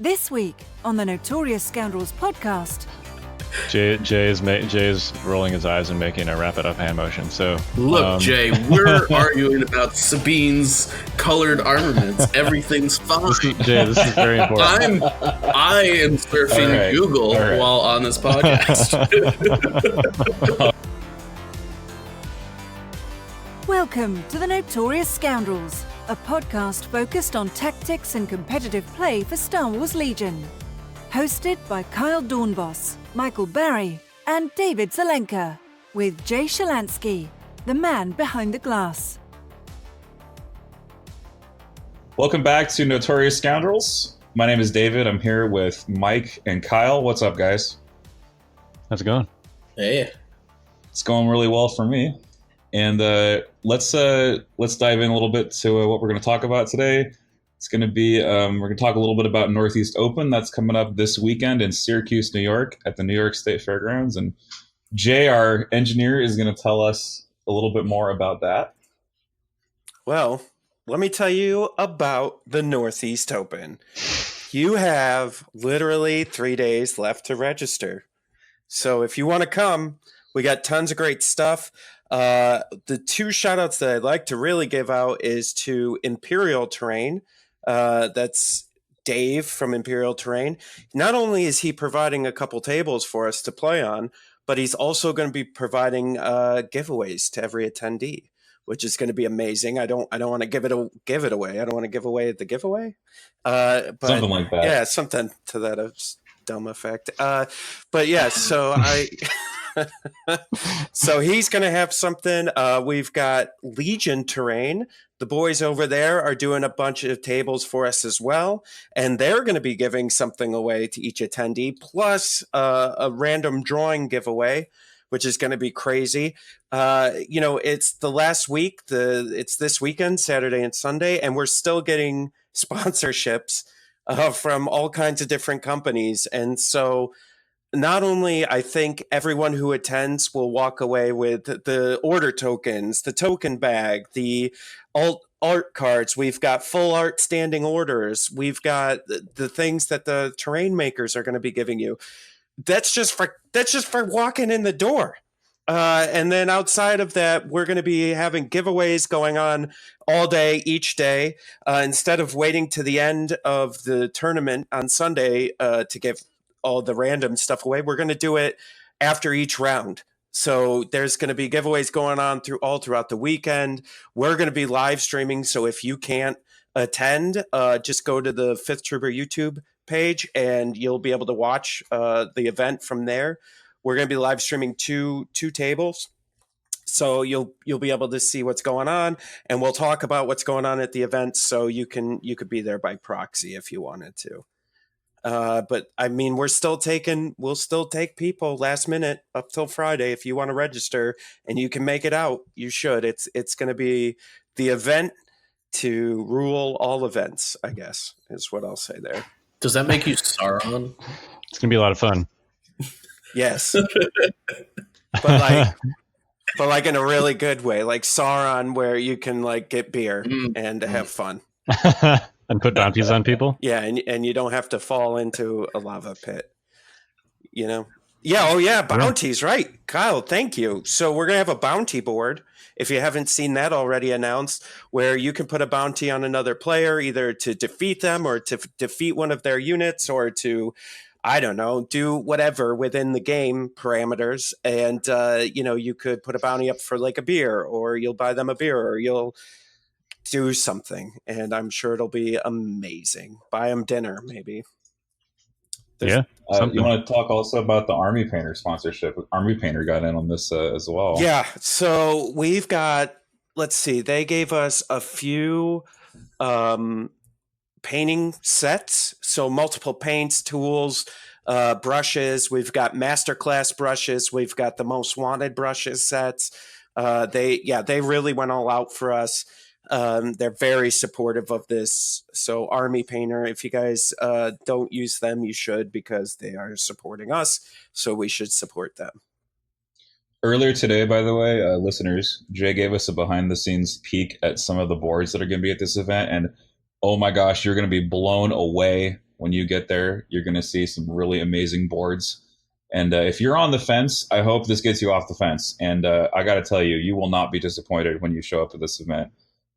This week on the Notorious Scoundrels podcast. Jay is rolling his eyes and making a wrap it up hand motion. So look, Jay, we're arguing about Sabine's colored armaments. Everything's fine. This is very important. I am surfing Google while on this podcast. Welcome to the Notorious Scoundrels, a podcast focused on tactics and competitive play for Star Wars Legion. Hosted by Kyle Dornbos, Michael Barry, and David Zelenka, with Jay Shalansky, the man behind the glass. Welcome back to Notorious Scoundrels. My name is David. I'm here with Mike and Kyle. What's up, guys? How's it going? Hey. It's going really well for me. And let's dive in a little bit to what we're going to talk about today. It's going to be, we're going to talk a little bit about Northeast Open. That's coming up this weekend in Syracuse, New York at the New York State Fairgrounds. And Jay, our engineer, is going to tell us a little bit more about that. Well, let me tell you about the Northeast Open. You have literally 3 days left to register. So if you want to come, we got tons of great stuff. The two shout outs that I'd like to really give out is to Imperial Terrain. That's Dave from Imperial Terrain. Not only is he providing a couple tables for us to play on, but he's also going to be providing giveaways to every attendee, which is going to be amazing. I don't want to give it away. I don't want to give away the giveaway. But something like that. Yeah, something to that dumb effect. But yeah, so so he's going to have something. We've got Legion Terrain. The boys over there are doing a bunch of tables for us as well, and they're going to be giving something away to each attendee, plus a random drawing giveaway, which is going to be crazy. It's the last week. It's this weekend, Saturday and Sunday, and we're still getting sponsorships from all kinds of different companies, and so not only I think everyone who attends will walk away with the order tokens, the token bag, the art cards. We've got full art standing orders. We've got the things that the terrain makers are going to be giving you. That's just for walking in the door. And then outside of that, we're going to be having giveaways going on all day, each day. Instead of waiting to the end of the tournament on Sunday to give all the random stuff away, we're going to do it after each round. So there's going to be giveaways going on throughout the weekend. We're going to be live streaming. So if you can't attend, just go to the Fifth Trooper YouTube page and you'll be able to watch the event from there. We're going to be live streaming two tables. So you'll be able to see what's going on, and we'll talk about what's going on at the event. So you could be there by proxy if you wanted to. But I mean, we'll still take people last minute up till Friday. If you want to register and you can make it out, you should. It's going to be the event to rule all events, I guess, is what I'll say there. Does that make you Sauron? It's going to be a lot of fun. Yes. but like in a really good way, like Sauron, where you can like get beer and have fun. And put bounties on people? Yeah, and you don't have to fall into a lava pit. You know? Yeah, oh yeah, bounties, right. Kyle, thank you. So we're going to have a bounty board, if you haven't seen that already announced, where you can put a bounty on another player, either to defeat them or to defeat one of their units or to, I don't know, do whatever within the game parameters. And, you could put a bounty up for like a beer, or you'll buy them a beer, or you'll do something, and I'm sure it'll be amazing. Buy them dinner, maybe. You want to talk also about the Army Painter sponsorship? Army Painter got in on this as well. Yeah, so we've got, let's see, they gave us a few painting sets, so multiple paints, tools, brushes. We've got masterclass brushes. We've got the most wanted brushes sets. They really went all out for us. They're very supportive of this. So Army Painter, if you guys don't use them, you should, because they are supporting us. So we should support them. Earlier today, by the way, listeners, Jay gave us a behind-the-scenes peek at some of the boards that are going to be at this event. And oh my gosh, you're going to be blown away When you get there, you're going to see some really amazing boards. And if you're on the fence, I hope this gets you off the fence. And I got to tell you, you will not be disappointed when you show up to this event.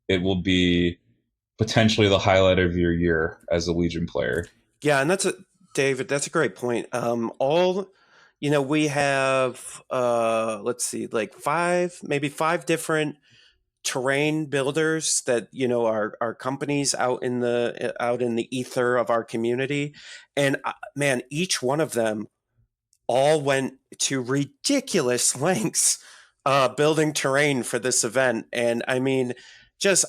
It will be potentially the highlight of your year as a Legion player. Yeah, and David, that's a great point. We have let's see, like maybe five different terrain builders that are companies out in the ether of our community, and man, each one of them all went to ridiculous lengths building terrain for this event. And I mean,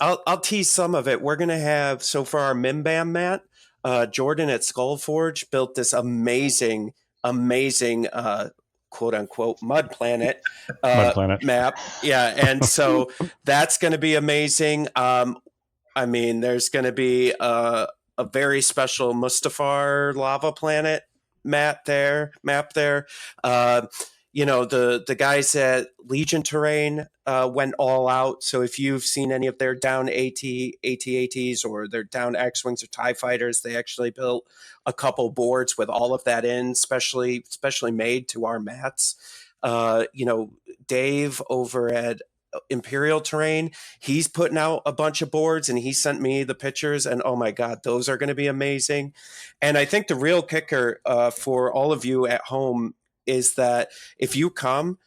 I'll tease some of it. We're going to have, so for our Mimbam mat, Jordan at Skullforge built this amazing quote unquote mud planet map. Yeah. And so that's going to be amazing. I mean, there's going to be a very special Mustafar lava planet map there. The guys at Legion Terrain went all out. So if you've seen any of their down AT-ATs or their down X-Wings or TIE Fighters, they actually built a couple boards with all of that in, specially made to our mats. Dave over at Imperial Terrain, he's putting out a bunch of boards, and he sent me the pictures, and oh my god, those are going to be amazing. And I think the real kicker for all of you at home is that if you come,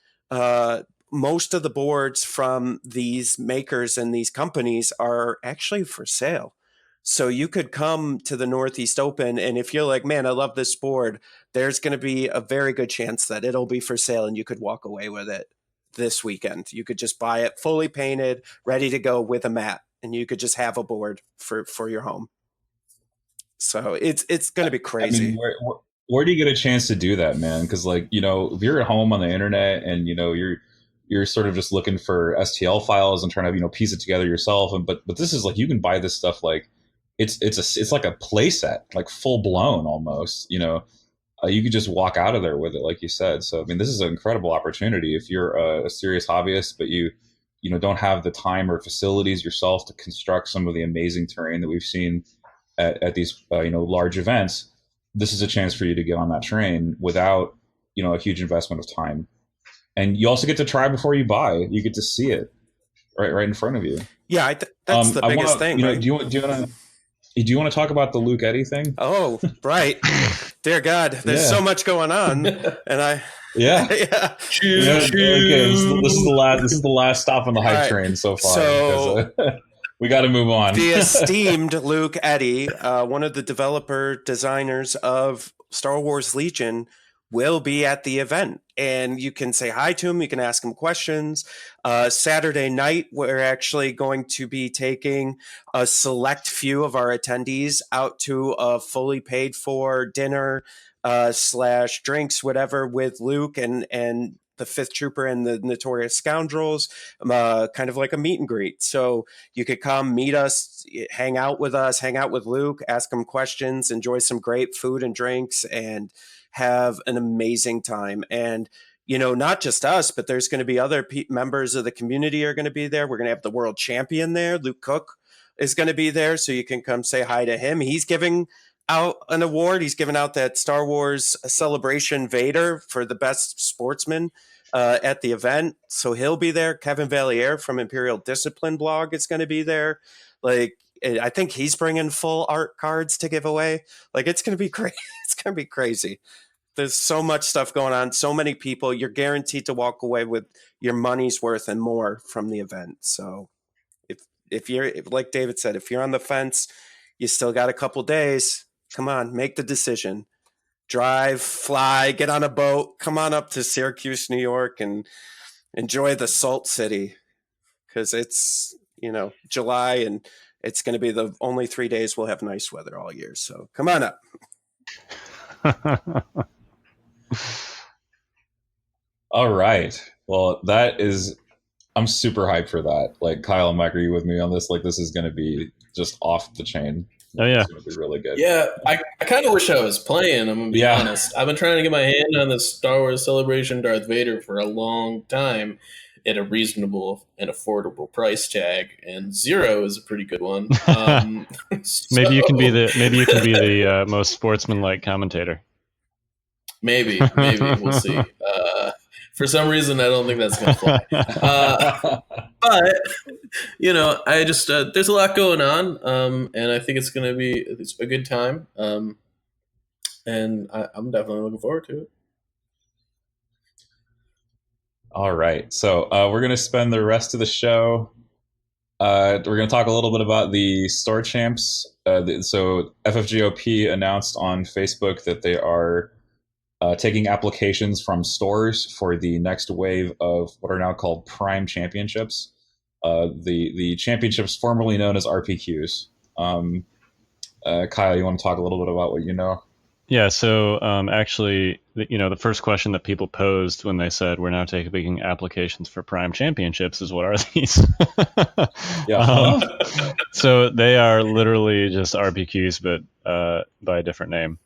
most of the boards from these makers and these companies are actually for sale. So you could come to the Northeast Open, and if you're like, man, I love this board, there's going to be a very good chance that it'll be for sale and you could walk away with it this weekend. You could just buy it fully painted, ready to go with a mat, and you could just have a board for your home. So it's going to be crazy. I mean, where do you get a chance to do that, man? Because if you're at home on the internet and you're sort of just looking for STL files and trying to piece it together yourself, but this is you can buy this stuff it's like a play set, full blown almost. You could just walk out of there with it, like you said. So, I mean, this is an incredible opportunity if you're a serious hobbyist, but you don't have the time or facilities yourself to construct some of the amazing terrain that we've seen at these, large events. This is a chance for you to get on that train without, a huge investment of time. And you also get to try before you buy. You get to see it right in front of you. Yeah, that's the biggest thing. Right? Do you want to talk about the Luke Eddy thing? Oh, right. Dear God, there's so much going on, and yeah. Okay, this is the last stop on the hype train so far. So because, we got to move on. The esteemed Luke Eddy, one of the developer designers of Star Wars Legion, will be at the event, and you can say hi to him. You can ask him questions. Saturday night, we're actually going to be taking a select few of our attendees out to a fully paid for dinner / drinks, whatever, with Luke and the Fifth Trooper and the Notorious Scoundrels, kind of like a meet and greet. So you could come meet us, hang out with Luke, ask him questions, enjoy some great food and drinks, and have an amazing time. And not just us, but there's going to be other members of the community are going to be there. We're going to have the world champion there. Luke Cook is going to be there, so you can come say hi to him. He's giving out an award. He's giving out that Star Wars Celebration Vader for the best sportsman at the event. So he'll be there. Kevin Valier from Imperial Discipline blog is going to be there. I think he's bringing full art cards to give away. It's going to be crazy. It's going to be crazy. There's so much stuff going on. So many people. You're guaranteed to walk away with your money's worth and more from the event. So if you're, like David said, if you're on the fence, you still got a couple days. Come on, make the decision. Drive, fly, get on a boat. Come on up to Syracuse, New York, and enjoy the Salt City, because it's July and it's going to be the only 3 days we'll have nice weather all year. So come on up. All right. Well, I'm super hyped for that. Kyle and Mike, are you with me on this? This is going to be just off the chain. Oh, yeah. It's going to be really good. Yeah, I kind of wish I was playing. I'm going to be honest. I've been trying to get my hand on the Star Wars Celebration Darth Vader for a long time. at a reasonable and affordable price tag, and 0 is a pretty good one. Maybe you can be the most sportsmanlike commentator. Maybe we'll see. For some reason, I don't think that's going to fly. But I just there's a lot going on, and I think it's going to be a good time. And I'm definitely looking forward to it. All right, so we're going to spend the rest of the show. We're going to talk a little bit about the store champs. So FFGOP announced on Facebook that they are taking applications from stores for the next wave of what are now called Prime Championships. The championships formerly known as RPQs. Kyle, you want to talk a little bit about what you know? Yeah, so actually, the first question that people posed when they said we're now taking applications for Prime Championships is, what are these? Yeah. So they are literally just RPQs, but by a different name.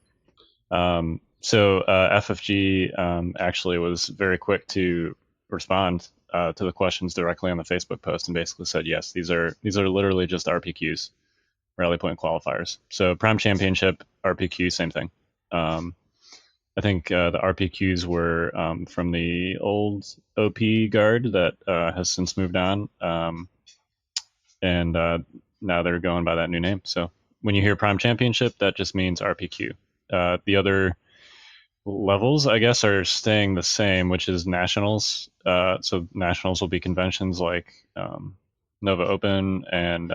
So FFG actually was very quick to respond to the questions directly on the Facebook post and basically said, yes, these are literally just RPQs, rally point qualifiers. So Prime Championship, RPQ, same thing. I think the RPQs were from the old OP guard that has since moved on, and now they're going by that new name. So when you hear Prime Championship, that just means RPQ. The other levels, I guess, are staying the same, which is nationals. So nationals will be conventions like Nova Open and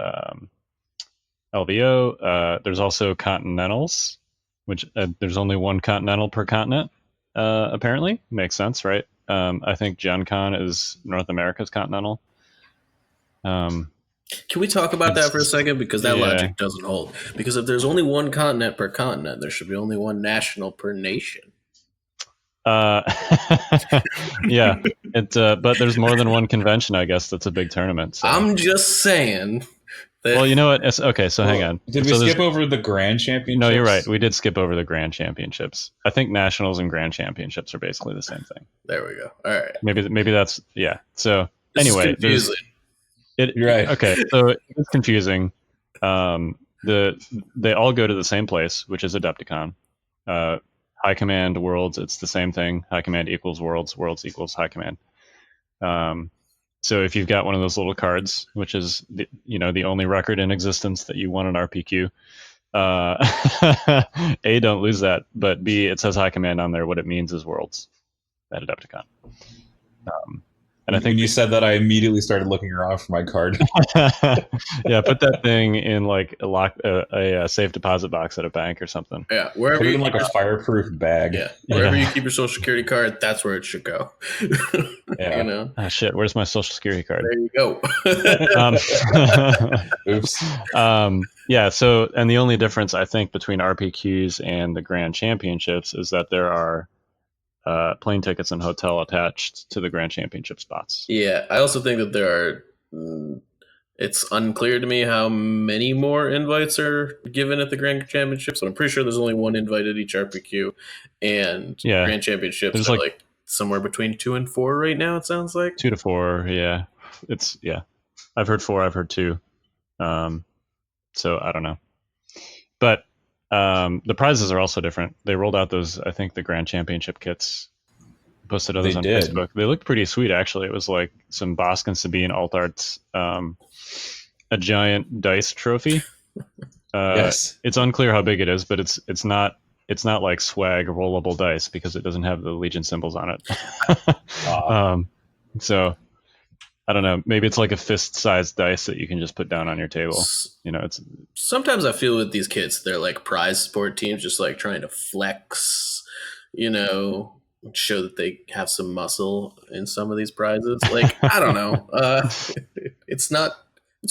LVO. There's also continentals, which there's only one continental per continent, apparently. Makes sense, right? I think Gen Con is North America's continental. Can we talk about that for a second? Because that logic doesn't hold. Because if there's only one continent per continent, there should be only one national per nation. Yeah, but there's more than one convention, I guess. That's a big tournament. So. I'm just saying. Well, you know what? Okay, so hang on. Did we skip over the Grand Championships? No, you're right. We did skip over the Grand Championships. I think Nationals and Grand Championships are basically the same thing. There we go. All right. Maybe that's, yeah. So anyway, you're right. Okay, so it's confusing. They all go to the same place, which is Adepticon. High Command Worlds, it's the same thing. High Command equals Worlds, Worlds equals High Command. So if you've got one of those little cards, which is the only record in existence that you won an RPQ, A, don't lose that, but B, it says High Command on there. What it means is Worlds at Adepticon. And I think you said that, I immediately started looking around for my card. Yeah, put that thing in like a safe deposit box at a bank or something. Yeah, wherever put it in like a fireproof bag. Yeah, wherever you keep your Social Security card, that's where it should go. Yeah. Oh shit, where's my Social Security card? There you go. Oops. Yeah. So, and the only difference I think between RPQs and the Grand Championships is that there are plane tickets and hotel attached to the Grand Championship spots. Yeah, I also think that there are. It's unclear to me how many more invites are given at the Grand Championships, but I'm pretty sure there's only one invite at each RPQ, and Grand Championships are like somewhere between 2 and 4 right now. It sounds like 2 to 4. Yeah, I've heard 4. I've heard 2. So I don't know, but. The prizes are also different. They rolled out those, I think, the Grand Championship kits. Posted others on Facebook. They looked pretty sweet, actually. It was like some Bosk and Sabine alt arts, a giant dice trophy. Yes, it's unclear how big it is, but it's not like swag rollable dice because it doesn't have the Legion symbols on it. So. I don't know. Maybe it's like a fist-sized dice that you can just put down on your table. It's sometimes I feel with these kids, they're like prize sport teams, just like trying to flex, show that they have some muscle in some of these prizes. Like, I don't know. It's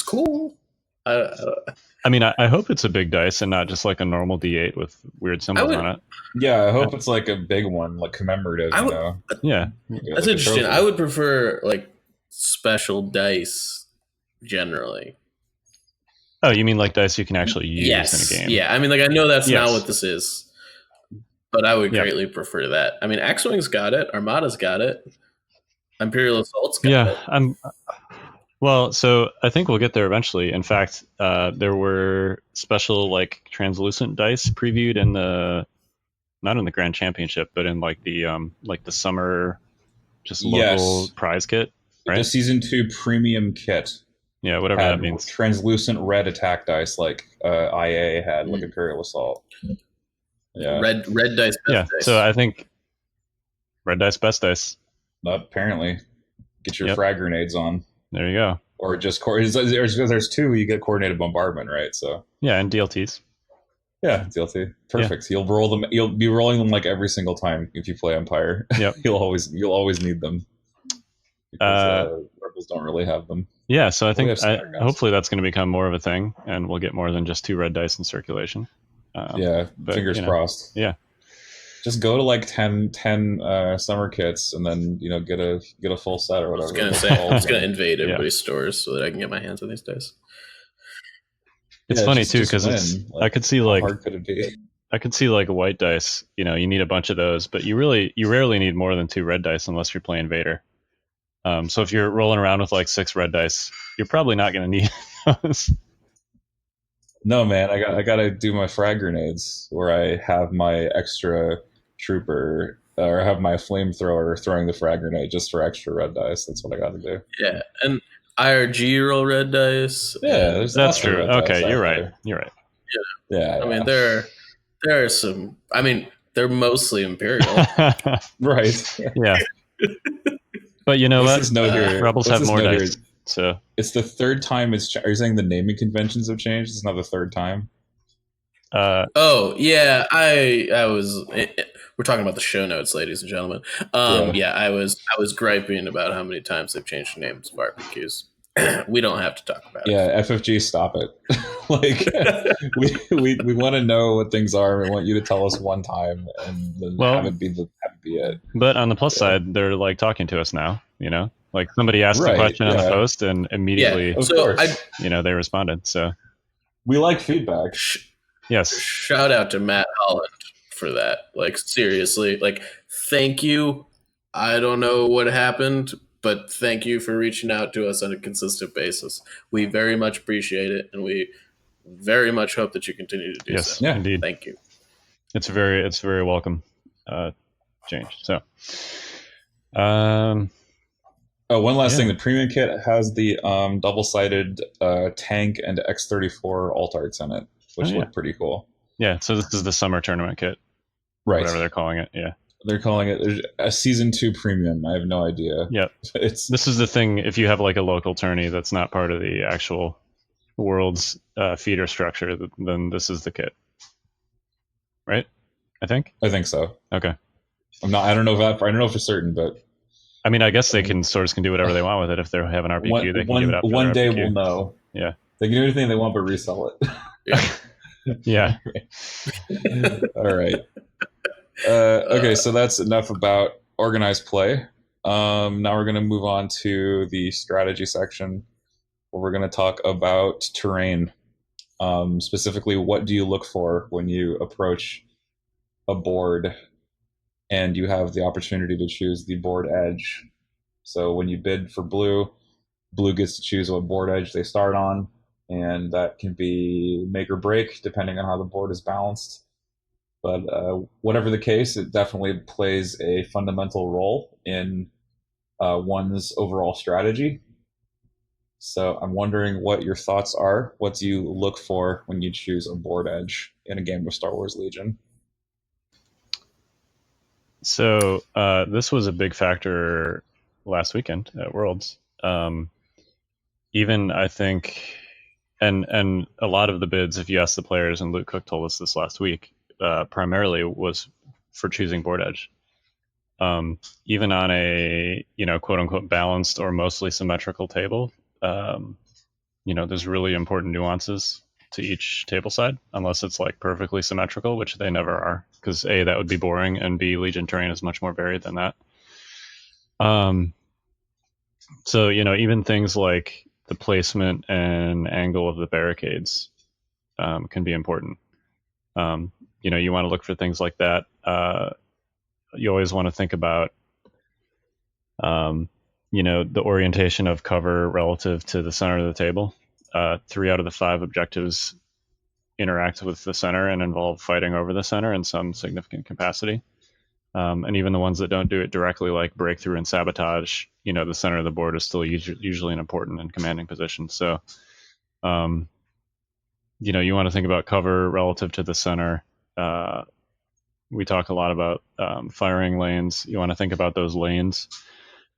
cool. I mean, I hope it's a big dice and not just like a normal D8 with weird symbols on it. Yeah, I hope it's like a big one, like commemorative. Yeah, that's interesting. I would prefer like special dice generally. Oh, you mean like dice you can actually use in a game? Yeah, I mean, like, I know that's not what this is, but I would greatly prefer that. I mean, X-Wing's got it, Armada's got it. Imperial Assault's got Yeah, it. Well, so I think we'll get there eventually. In fact, there were special like translucent dice previewed in the not in the Grand Championship, but in like the summer just local Yes. prize kit, The right? Season 2 premium kit Yeah, whatever had that means. translucent red attack dice like IA had, like Imperial Assault. Yeah. Red dice, best dice. So I think red dice, best dice. Apparently, get your Yep. frag grenades on. There you go. Or just there's two, you get coordinated bombardment, right? So Yeah, and DLTs. yeah, DLT, perfect. You'll roll them. You'll be rolling them like every single time if you play Empire. Yep. you'll always need them because rebels don't really have them. Yeah, so I We think have scatterguns. hopefully that's going to become more of a thing, and we'll get more than just 2 red dice in circulation. Yeah, but, fingers you know, crossed. Yeah. Just go to like 10 summer kits and then get a full set or I whatever. was gonna say, I'm just gonna invade everybody's stores so that I can get my hands on these dice. It's funny too because I could see how like hard could it be? I could see like white dice. You know, you need a bunch of those, but you rarely need more than 2 red dice unless you're playing Vader. So if you're rolling around with like 6 red dice, you're probably not going to need those. No, man, I gotta do my frag grenades where I have my extra trooper or have my flamethrower throwing the frag grenade just for extra red dice. That's what I got to do. Yeah, and IRG roll red dice. Yeah, there's That's lots of true. red dice Okay, out you're there. right. You're right. Yeah, I mean, there are some. I mean, they're mostly Imperial. right. Yeah. But you know What's what? this note here? Rebels What's have this more note dice. here? So It's the third time it's. Are you saying the naming conventions have changed? It's not the third time. Oh yeah, I was. We're talking about the show notes, ladies and gentlemen. Yeah, I was griping about how many times they've changed the names of RPQs. We don't have to talk about it. Yeah, FFG, stop it. Like we want to know what things are. We want you to tell us one time and then have it be it. But on the plus side, they're like talking to us now, you know? Like somebody asked a question on the post and immediately of course. they responded. So we like feedback. Yes. Shout out to Matt Holland for that. Like seriously, like thank you. I don't know what happened, but thank you for reaching out to us on a consistent basis. We very much appreciate it, and we very much hope that you continue to do so. Yeah, indeed. Thank you. It's very welcome change. So, one last thing: the premium kit has the double-sided tank and X-34 alt arts in it, which look pretty cool. Yeah. So this is the summer tournament kit, right? Whatever they're calling it. Yeah. They're calling it a Season 2 premium. I have no idea. Yep. This is the thing. If you have like a local tourney that's not part of the actual world's feeder structure, then this is the kit, right? I think so. Okay. I don't know for certain, but I mean, I guess they can do whatever they want with it. If they have an RPQ, they can give it up. One day RPQ. we'll know. Yeah. They can do anything they want, but resell it. Yeah. All right. Okay, so that's enough about organized play. Now we're going to move on to the strategy section, where we're going to talk about terrain. Specifically, what do you look for when you approach a board and you have the opportunity to choose the board edge? So when you bid for blue gets to choose what board edge they start on, and that can be make or break depending on how the board is balanced. But whatever the case, it definitely plays a fundamental role in one's overall strategy. So I'm wondering what your thoughts are. What do you look for when you choose a board edge in a game of Star Wars Legion? So this was a big factor last weekend at Worlds. Even I think, and a lot of the bids, if you ask the players, and Luke Cook told us this last week, primarily was for choosing board edge. Even on a quote unquote balanced or mostly symmetrical table, there's really important nuances to each table side, unless it's like perfectly symmetrical, which they never are, because A, that would be boring, and B, Legion terrain is much more varied than that. So even things like the placement and angle of the barricades can be important. You want to look for things like that. You always want to think about the orientation of cover relative to the center of the table. 3 out of the 5 objectives interact with the center and involve fighting over the center in some significant capacity. And even the ones that don't do it directly, like breakthrough and sabotage, the center of the board is still usually an important and commanding position. So, you want to think about cover relative to the center. We talk a lot about firing lanes. You want to think about those lanes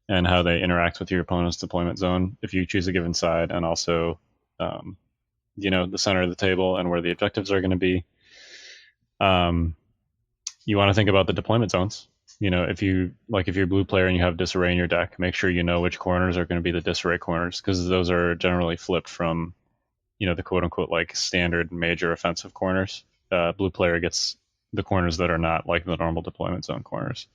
and how they interact with your opponent's deployment zone if you choose a given side, and also, the center of the table and where the objectives are going to be. You want to think about the deployment zones. If you're a blue player and you have disarray in your deck, make sure you know which corners are going to be the disarray corners, because those are generally flipped from, the quote unquote like standard major offensive corners. Blue player gets the corners that are not like the normal deployment zone corners.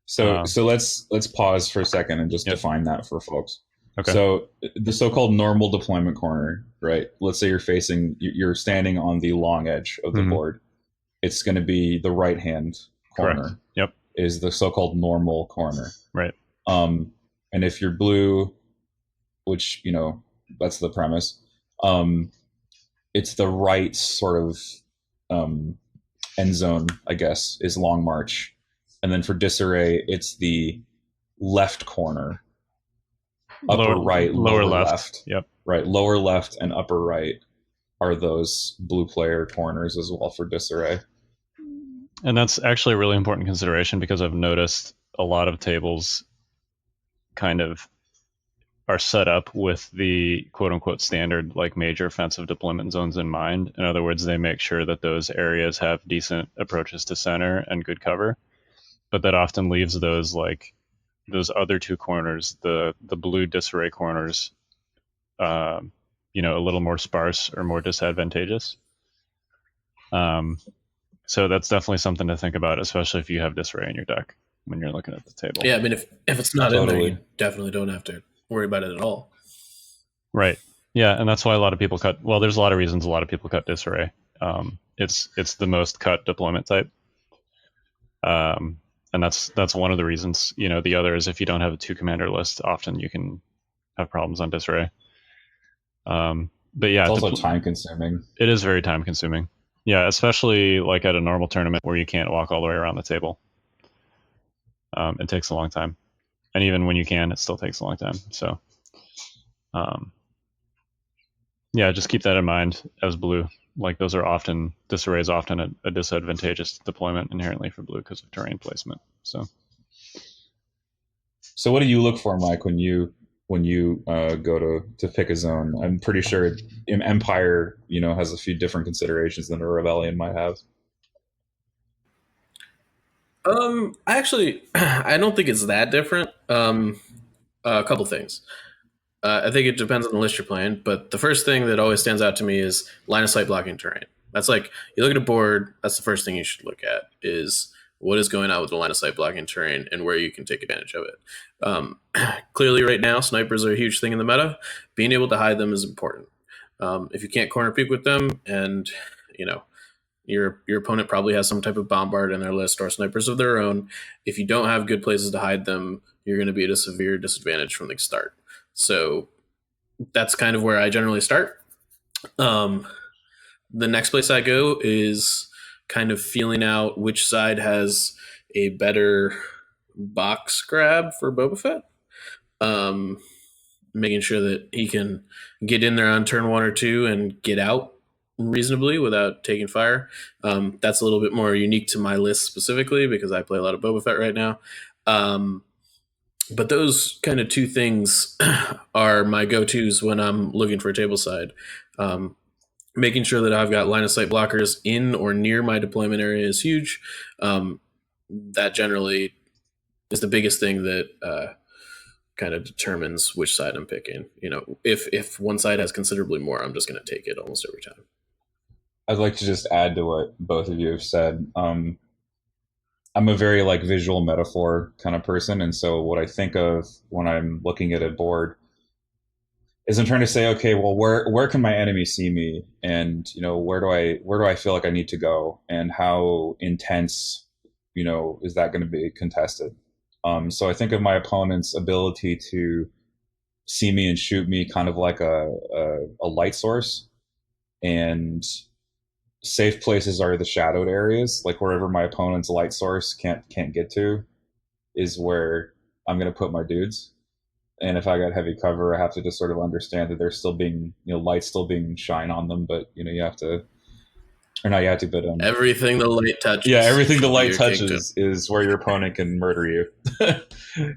So let's pause for a second and just define that for folks. Okay. So the so-called normal deployment corner, right? Let's say you're standing on the long edge of the board. It's going to be the right-hand corner. Correct. Yep. Is the so-called normal corner. Right. And if you're blue, which, that's the premise, it's the right sort of end zone, I guess, is long march. And then for disarray, it's the left corner. Upper right, lower left. Yep. Right. Lower left and upper right are those blue player corners as well for disarray. And that's actually a really important consideration, because I've noticed a lot of tables kind of are set up with the quote unquote standard like major offensive deployment zones in mind. In other words, they make sure that those areas have decent approaches to center and good cover, but that often leaves those other 2 corners, the blue disarray corners, a little more sparse or more disadvantageous. So that's definitely something to think about, especially if you have disarray in your deck when you're looking at the table. Yeah, I mean, if it's not in there, you definitely don't have to worry about it at all. Right. Yeah, and that's why a lot of people cut. Well, there's a lot of reasons a lot of people cut disarray. It's the most cut deployment type. And that's one of the reasons. The other is if you don't have a 2 commander list, often you can have problems on disarray. But yeah, it's also time consuming. It is very time consuming. Yeah, especially like at a normal tournament where you can't walk all the way around the table. It takes a long time. And even when you can, it still takes a long time. So, just keep that in mind as blue. Like disarray is often a disadvantageous deployment inherently for blue because of terrain placement. So what do you look for, Mike, when you go to pick a zone? I'm pretty sure Empire, has a few different considerations than a Rebellion might have. Actually, I don't think it's that different. A couple things. I think it depends on the list you're playing, but the first thing that always stands out to me is line of sight blocking terrain. That's like, you look at a board, that's the first thing you should look at, is what is going on with the line of sight blocking terrain and where you can take advantage of it. Clearly right now, snipers are a huge thing in the meta. Being able to hide them is important. If you can't corner peek with them, and your opponent probably has some type of bombard in their list or snipers of their own, if you don't have good places to hide them, you're going to be at a severe disadvantage from the start. So that's kind of where I generally start. The next place I go is kind of feeling out which side has a better box grab for Boba Fett. Making sure that he can get in there on turn 1 or 2 and get out reasonably without taking fire. That's a little bit more unique to my list specifically because I play a lot of Boba Fett right now. But those kind of 2 things are my go-tos when I'm looking for a table side. Making sure that I've got line of sight blockers in or near my deployment area is huge. That generally is the biggest thing that kind of determines which side I'm picking. If one side has considerably more, I'm just going to take it almost every time. I'd like to just add to what both of you have said. I'm a very visual metaphor kind of person, and so what I think of when I'm looking at a board is I'm trying to say, okay, well, where can my enemy see me, and where do I feel like I need to go, and how intense is that going to be contested? So I think of my opponent's ability to see me and shoot me kind of like a light source, and safe places are the shadowed areas, like wherever my opponent's light source can't get to is where I'm going to put my dudes. And if I got heavy cover, I have to just sort of understand that there's still being, light still being shine on them, but you have to, or not you have to, but everything the light touches. Yeah, everything the light touches is where your opponent can murder you.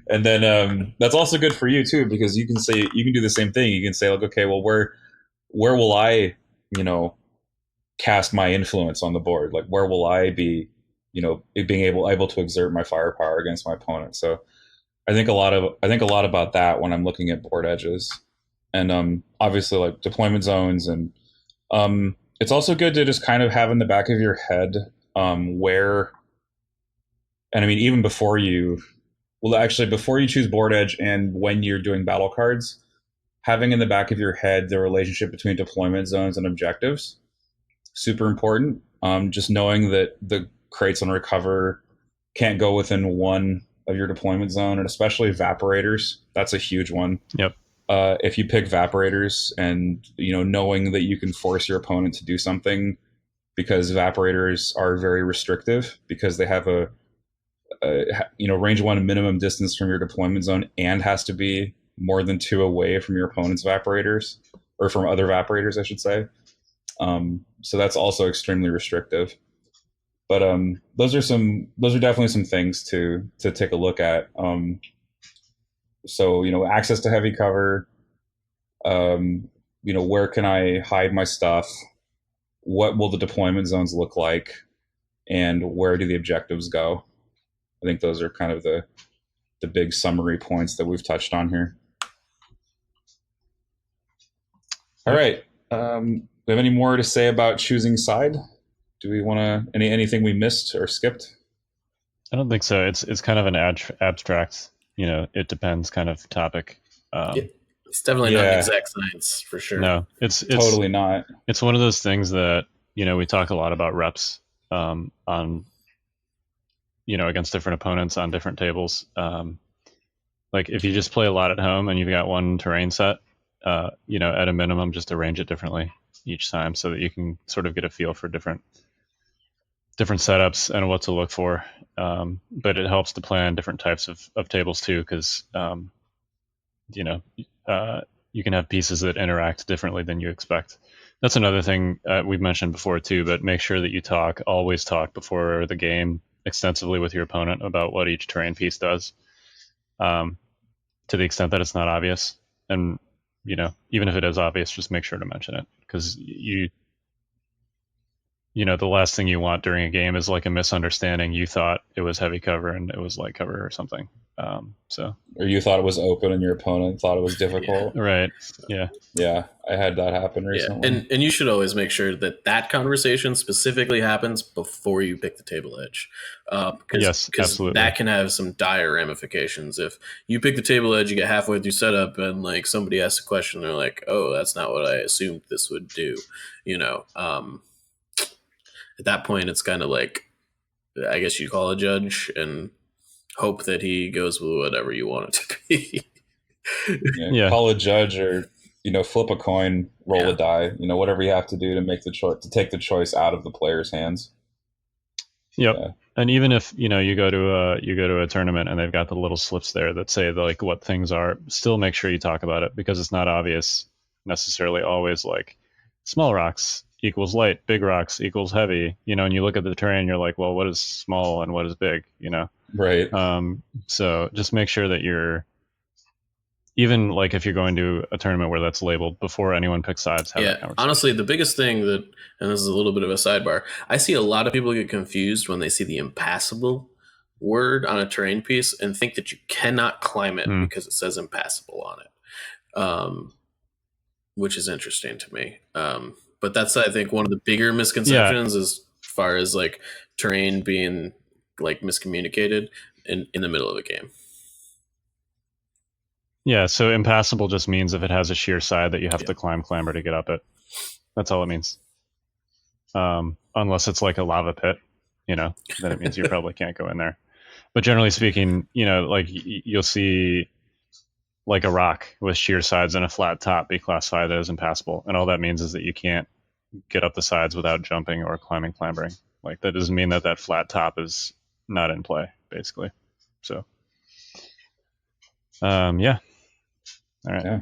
And then that's also good for you too, because you can do the same thing. You can say like, okay, well, where will I, cast my influence on the board? Like, where will I be, being able to exert my firepower against my opponent? So I think a lot about that when I'm looking at board edges, and obviously like deployment zones, and it's also good to just kind of have in the back of your head where, and I mean even before you choose board edge and when you're doing battle cards, having in the back of your head the relationship between deployment zones and objectives, super important. Just knowing that the crates on recover can't go within one of your deployment zone, and especially evaporators. That's a huge one. Yep. If you pick evaporators, and knowing that you can force your opponent to do something, because evaporators are very restrictive because they have a range 1 minimum distance from your deployment zone and has to be more than 2 away from your opponent's evaporators, or from other evaporators, I should say. So that's also extremely restrictive. But those are definitely some things to take a look at. So access to heavy cover. Where can I hide my stuff? What will the deployment zones look like? And where do the objectives go? I think those are kind of the big summary points that we've touched on here. All right. Do we have any more to say about choosing side? Do we want to anything we missed or skipped? I don't think so. It's kind of an abstract, it depends kind of topic. It's definitely not exact science for sure. No, it's totally not. It's one of those things that we talk a lot about reps on against different opponents on different tables. Like if you just play a lot at home and you've got one terrain set, at a minimum, just arrange it differently each time so that you can sort of get a feel for different setups and what to look for. But it helps to plan different types of tables too, because you can have pieces that interact differently than you expect. That's another thing we've mentioned before too, but make sure that you always talk before the game extensively with your opponent about what each terrain piece does, to the extent that it's not obvious. And even if it is obvious, just make sure to mention it, because the last thing you want during a game is like a misunderstanding. You thought it was heavy cover and it was light cover or something. Or you thought it was open and your opponent thought it was difficult. Yeah. Right. Yeah. Yeah. I had that happen recently. Yeah. And you should always make sure that conversation specifically happens before you pick the table edge. Yes, absolutely. That can have some dire ramifications. If you pick the table edge, you get halfway through setup and like somebody asks a question, they're like, oh, that's not what I assumed this would do. At that point, it's kind of like, I guess you call a judge and hope that he goes with whatever you want it to be. Yeah. Call a judge, or flip a coin, roll a die, whatever you have to do to make the choice, to take the choice out of the player's hands. Yep. Yeah. And even if you go to a tournament and they've got the little slips there that say like what things are, still make sure you talk about it, because it's not obvious necessarily always. Like small rocks equals light, big rocks equals heavy, and you look at the terrain, you're like, well, what is small and what is big, Right. So just make sure that you're, even like if you're going to a tournament where that's labeled, before anyone picks sides, have that conversation. Honestly, the biggest thing that, and this is a little bit of a sidebar, I see a lot of people get confused when they see the impassable word on a terrain piece and think that you cannot climb it because it says impassable on it, which is interesting to me. But that's, I think, one of the bigger misconceptions as far as like terrain being like miscommunicated in the middle of a game. Yeah, so impassable just means if it has a sheer side that you have to clamber to get up it. That's all it means. Unless it's like a lava pit, then it means you probably can't go in there. But generally speaking, like you'll see like a rock with sheer sides and a flat top be classified as impassable, and all that means is that you can't get up the sides without jumping or climbing, clambering. Like that doesn't mean that flat top is not in play, basically. So, yeah. All right. Yeah.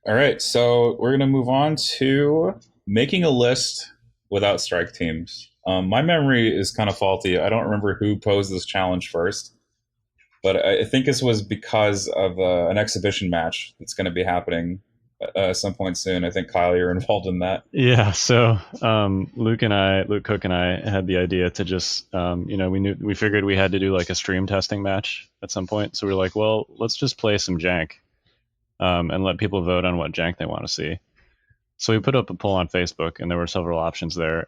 All right. So we're gonna move on to making a list without strike teams. My memory is kind of faulty. I don't remember who posed this challenge first, but I think this was because of an exhibition match that's going to be happening at some point soon. I think, Kyle, you're involved in that. Yeah. So Luke Cook and I had the idea to just, we figured we had to do like a stream testing match at some point. So we're like, well, let's just play some jank and let people vote on what jank they want to see. So we put up a poll on Facebook, and there were several options there.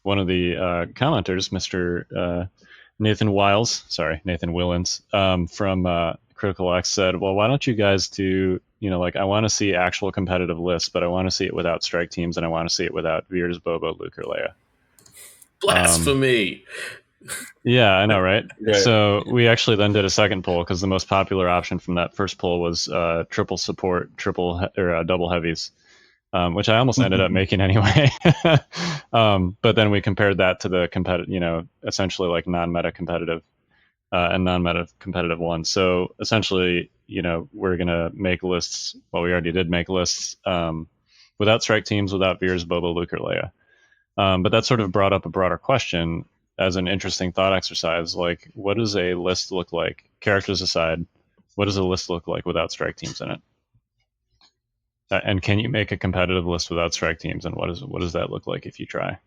One of the commenters, Mr. Nathan Willens from Critical X said, well, why don't you guys do, I want to see actual competitive lists, but I want to see it without strike teams, and I want to see it without Veers, Bobo, Luke, or Leia. Blasphemy. Yeah, I know, right? Right. So we actually then did a second poll, because the most popular option from that first poll was triple support, double heavies. Which I almost ended up making anyway. But then we compared that to the competitive, essentially like non-meta competitive and non-meta competitive ones. So essentially, we're going to make lists. Well, we already did make lists without strike teams, without Veers, Bobo, Luke, or Leia. But that sort of brought up a broader question as an interesting thought exercise. Like, what does a list look like, characters aside, what does a list look like without strike teams in it? And can you make a competitive list without strike teams? And what does that look like if you try?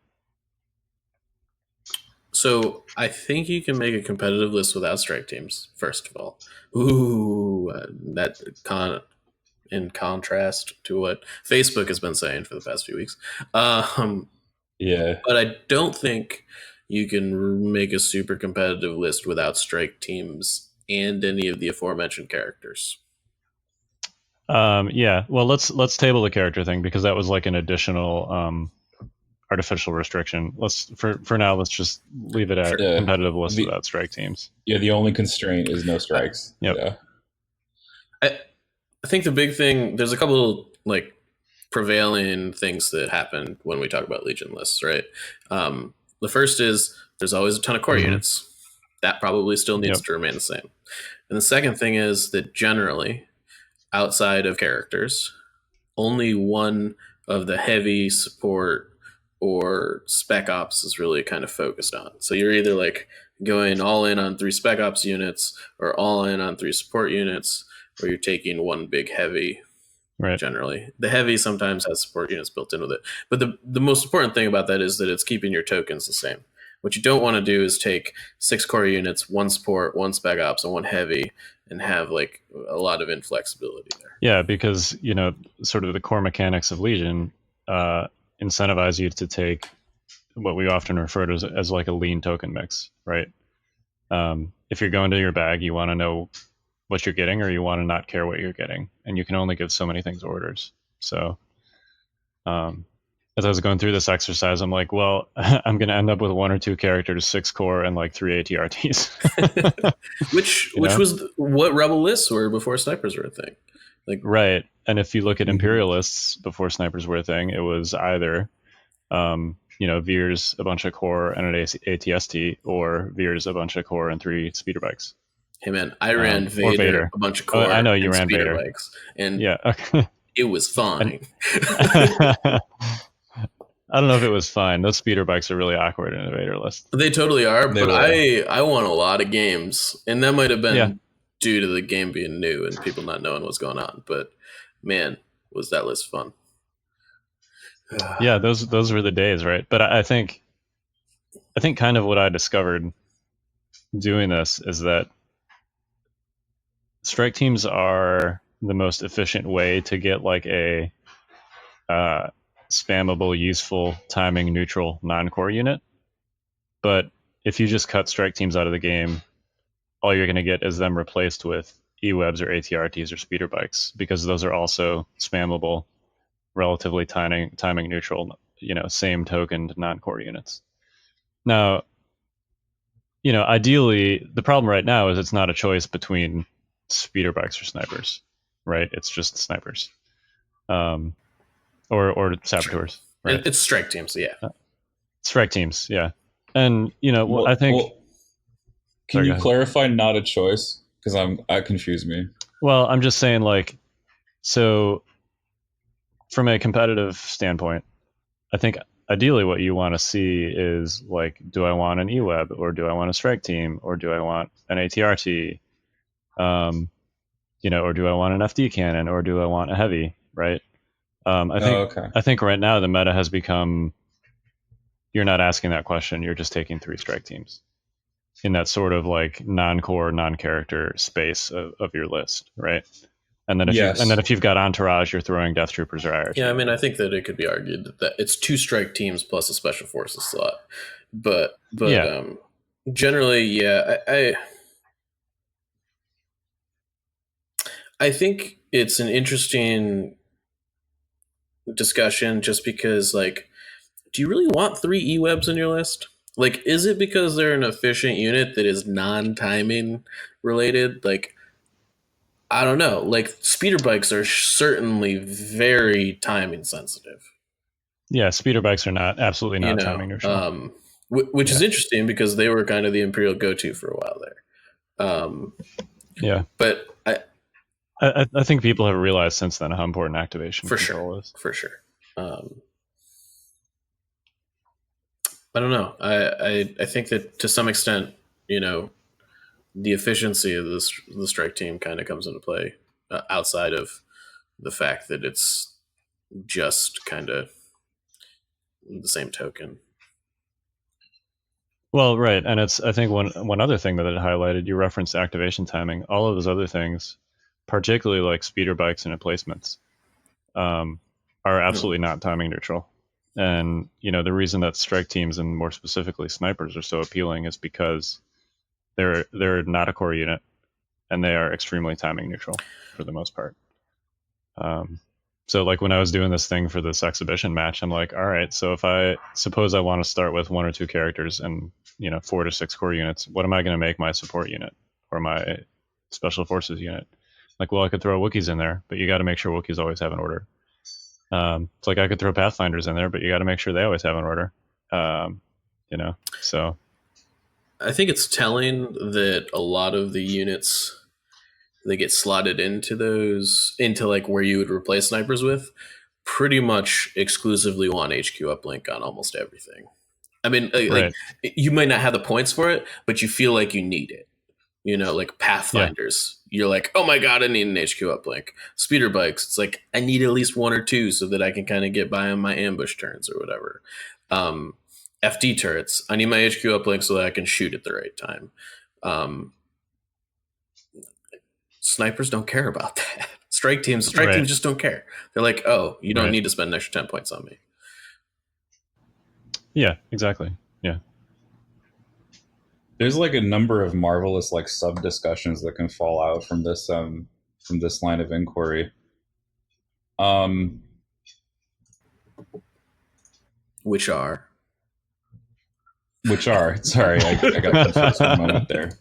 So I think you can make a competitive list without strike teams, first of all. Ooh, in contrast to what Facebook has been saying for the past few weeks. Yeah. But I don't think you can make a super competitive list without strike teams and any of the aforementioned characters. Yeah. Well, let's table the character thing, because that was like an additional artificial restriction. For now, let's just leave it at competitive list without strike teams. Yeah, the only constraint is no strikes. Yep. Yeah. I think the big thing, there's a couple like prevailing things that happen when we talk about Legion lists, right? The first is there's always a ton of core units. That probably still needs to remain the same. And the second thing is that generally, outside of characters, only one of the heavy support or spec ops is really kind of focused on. So you're either like going all in on 3 spec ops units or all in on 3 support units, or you're taking one big heavy. Right. Generally, the heavy sometimes has support units built in with it. But the most important thing about that is that it's keeping your tokens the same. What you don't want to do is take 6 core units, 1 support, 1 spec ops, and 1 heavy, and have like a lot of inflexibility there. Yeah, because sort of the core mechanics of Legion incentivize you to take what we often refer to as like a lean token mix, right? If you're going to your bag, you want to know what you're getting, or you want to not care what you're getting, and you can only give so many things orders. So as I was going through this exercise, I'm like, well, I'm going to end up with 1 or 2 characters, 6 core, and like 3 ATRTs. which was what Rebel lists were before snipers were a thing. Like, right. And if you look at Imperialists before snipers were a thing, it was either Veers, a bunch of core and an ATST, or Veers, a bunch of core and 3 speeder bikes. Hey man, I ran Vader, a bunch of core. I know you and ran speeder Vader bikes, and yeah, okay. It was fine. I don't know if it was fine. Those speeder bikes are really awkward in a Vader list. They totally are, but I won a lot of games, and that might have been due to the game being new and people not knowing what's going on. But man, was that list fun? Yeah, those were the days, right? But I think kind of what I discovered doing this is that strike teams are the most efficient way to get like a spammable, useful, timing neutral non-core unit. But if you just cut strike teams out of the game, all you're going to get is them replaced with E-webs or ATRTs or speeder bikes, because those are also spammable, relatively timing neutral, same tokened non-core units. Now, ideally, the problem right now is it's not a choice between speeder bikes or snipers, right? It's just snipers, or saboteurs, right? It's strike teams, yeah. Strike teams, yeah. And Well, I think. well, can Sorry, you go ahead. clarify not a choice? Because that confused me. Well, I'm just saying, so from a competitive standpoint, I think ideally what you want to see is do I want an E-Web, or do I want a strike team, or do I want an ATRT, or do I want an FD cannon, or do I want a heavy, right? I think right now the meta has become, you're not asking that question, you're just taking 3 strike teams in that sort of non-core, non-character space of your list, right? And then if you've got Entourage, you're throwing Death Troopers or IRT. Yeah, I mean, I think that it could be argued that it's 2 strike teams plus a special forces slot, but Yeah. Generally, yeah, I think it's an interesting discussion just because, do you really want 3 E-Webs in your list? Is it because they're an efficient unit that is non-timing related? I don't know. Speeder bikes are certainly very timing sensitive. Yeah, speeder bikes are absolutely not timing neutral. Which is interesting because they were kind of the Imperial go-to for a while there. Yeah. But I think people have realized since then how important activation control is. For sure. I don't know. I think that to some extent, the efficiency of the strike team kind of comes into play outside of the fact that it's just kind of the same token. Well, right, and I think one other thing that it highlighted, you referenced activation timing. All of those other things, particularly like speeder bikes and replacements, are absolutely not timing neutral. And the reason that strike teams and more specifically snipers are so appealing is because they're not a core unit, and they are extremely timing neutral for the most part. So when I was doing this thing for this exhibition match, I'm like, all right, so if I suppose I want to start with 1 or 2 characters and 4 to 6 core units, what am I going to make my support unit or my special forces unit? Well, I could throw Wookiees in there, but you got to make sure Wookiees always have an order. It's I could throw Pathfinders in there, but you got to make sure they always have an order. So I think it's telling that a lot of the units they get slotted into where you would replace snipers with pretty much exclusively want HQ uplink on almost everything. I mean, right. You might not have the points for it, but you feel like you need it. Pathfinders, you're like, oh my god, I need an HQ uplink. Speeder bikes, it's I need at least 1 or 2 so that I can kind of get by on my ambush turns or whatever. FD turrets, I need my HQ uplink so that I can shoot at the right time. Snipers don't care about that. Strike teams just don't care. They're like, oh, you don't need to spend an extra 10 points on me. Yeah, exactly. Yeah. There's a number of marvelous sub discussions that can fall out from this line of inquiry. Which are sorry, I got confused for a moment there.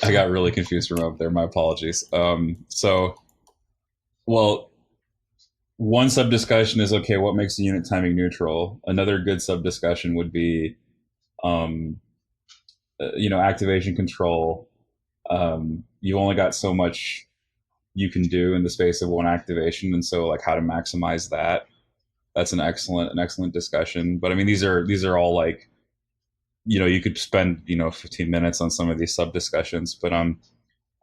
I got really confused for a moment there. My apologies. One sub discussion is, okay, what makes a unit timing neutral? Another good sub discussion would be, activation control. You only got so much you can do in the space of 1 activation, and so how to maximize that. That's an excellent discussion. But I mean, these are all you could spend 15 minutes on some of these sub discussions. But I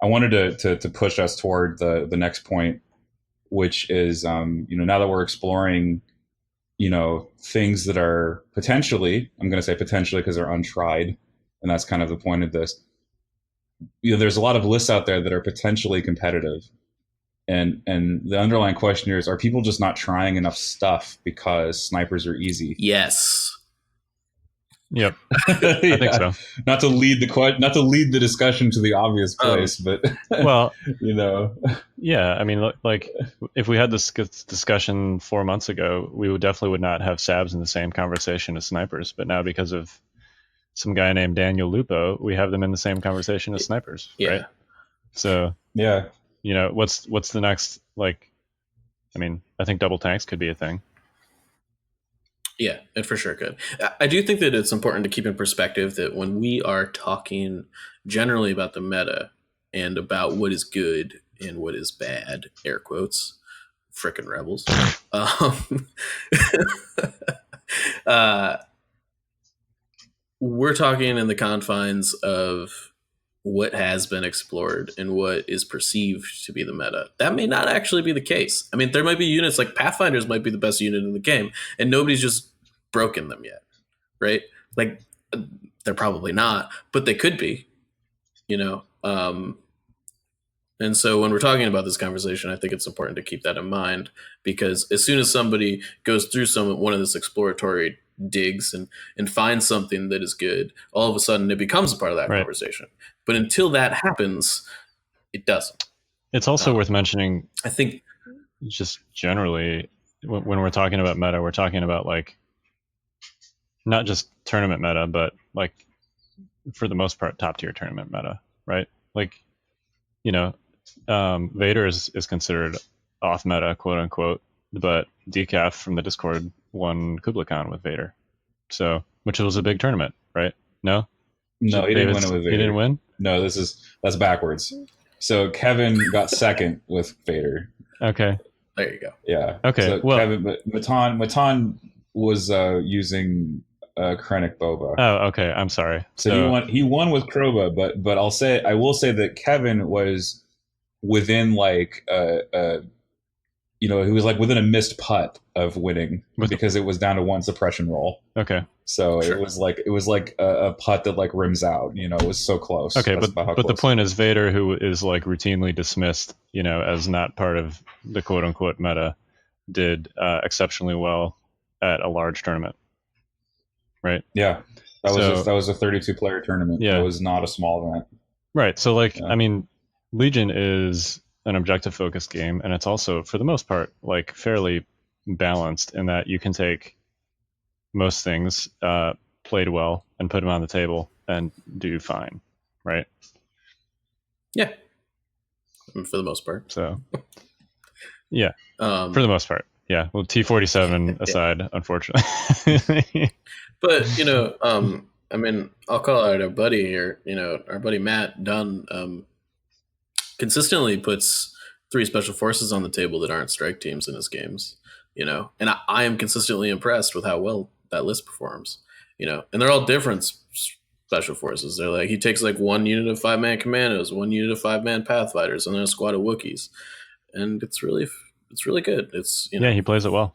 wanted to push us toward the next point, which is now that we're exploring things that are potentially, I'm going to say potentially because they're untried, and that's kind of the point of this. There's a lot of lists out there that are potentially competitive. And the underlying question here is, are people just not trying enough stuff because snipers are easy? Yes. Yep. I think so. Not to lead the discussion to the obvious place, but well, Yeah, I mean, if we had this discussion 4 months ago, we would not have Sabs in the same conversation as snipers. But now, because of some guy named Daniel Lupo, we have them in the same conversation as snipers, right? So Yeah. What's the next, like, I mean, I think double tanks could be a thing. Yeah, it for sure could. I do think that it's important to keep in perspective that when we are talking generally about the meta and about what is good and what is bad, air quotes, frickin' rebels, we're talking in the confines of what has been explored and what is perceived to be the meta. That may not actually be the case. I mean, there might be units like Pathfinders might be the best unit in the game, and nobody's just broken them yet, right? Like, they're probably not, but they could be, and so when we're talking about this conversation, I think it's important to keep that in mind, because as soon as somebody goes through one of this exploratory digs and finds something that is good, all of a sudden it becomes a part of that conversation. But until that happens, it doesn't. It's also worth mentioning, I think, just generally, when we're talking about meta, we're talking about, like, not just tournament meta, but, like, for the most part, top tier tournament meta, right? Like, Vader is considered off meta, quote unquote, but Decaf from the Discord won Kublai Khan with Vader, so, which was a big tournament, right? No, he didn't win it with Vader. He didn't win. No, that's backwards. So Kevin got second with Vader. Okay. There you go. Yeah. Okay. So well, Matan was using Krennic Boba. Oh, okay. I'm sorry. So he won with Kroba, but I will say that Kevin was within, like, he was like within a missed putt of winning because it was down to one suppression roll. Okay. So sure. it was like a putt that, like, rims out. It was so close. Okay, but the point is, Vader, who is, like, routinely dismissed, as not part of the quote unquote meta, did exceptionally well at a large tournament. Right. Yeah, that was a 32 player tournament. Yeah, it was not a small event. Right. So, like, I mean, Legion is an objective focused game, and it's also, for the most part, like, fairly balanced in that you can take most things played well and put them on the table and do fine, right? Yeah, for the most part. So, yeah, for the most part, yeah. Well, T-47 aside, unfortunately. But, I mean, I'll call out our buddy here. Our buddy Matt Dunn consistently puts 3 special forces on the table that aren't strike teams in his games, and I am consistently impressed with how well that list performs, and they're all different special forces. They're like, he takes, like, 1 unit of 5-man commandos, 1 unit of 5-man pathfighters, and then a squad of Wookiees, and it's really good. It's yeah, he plays it well.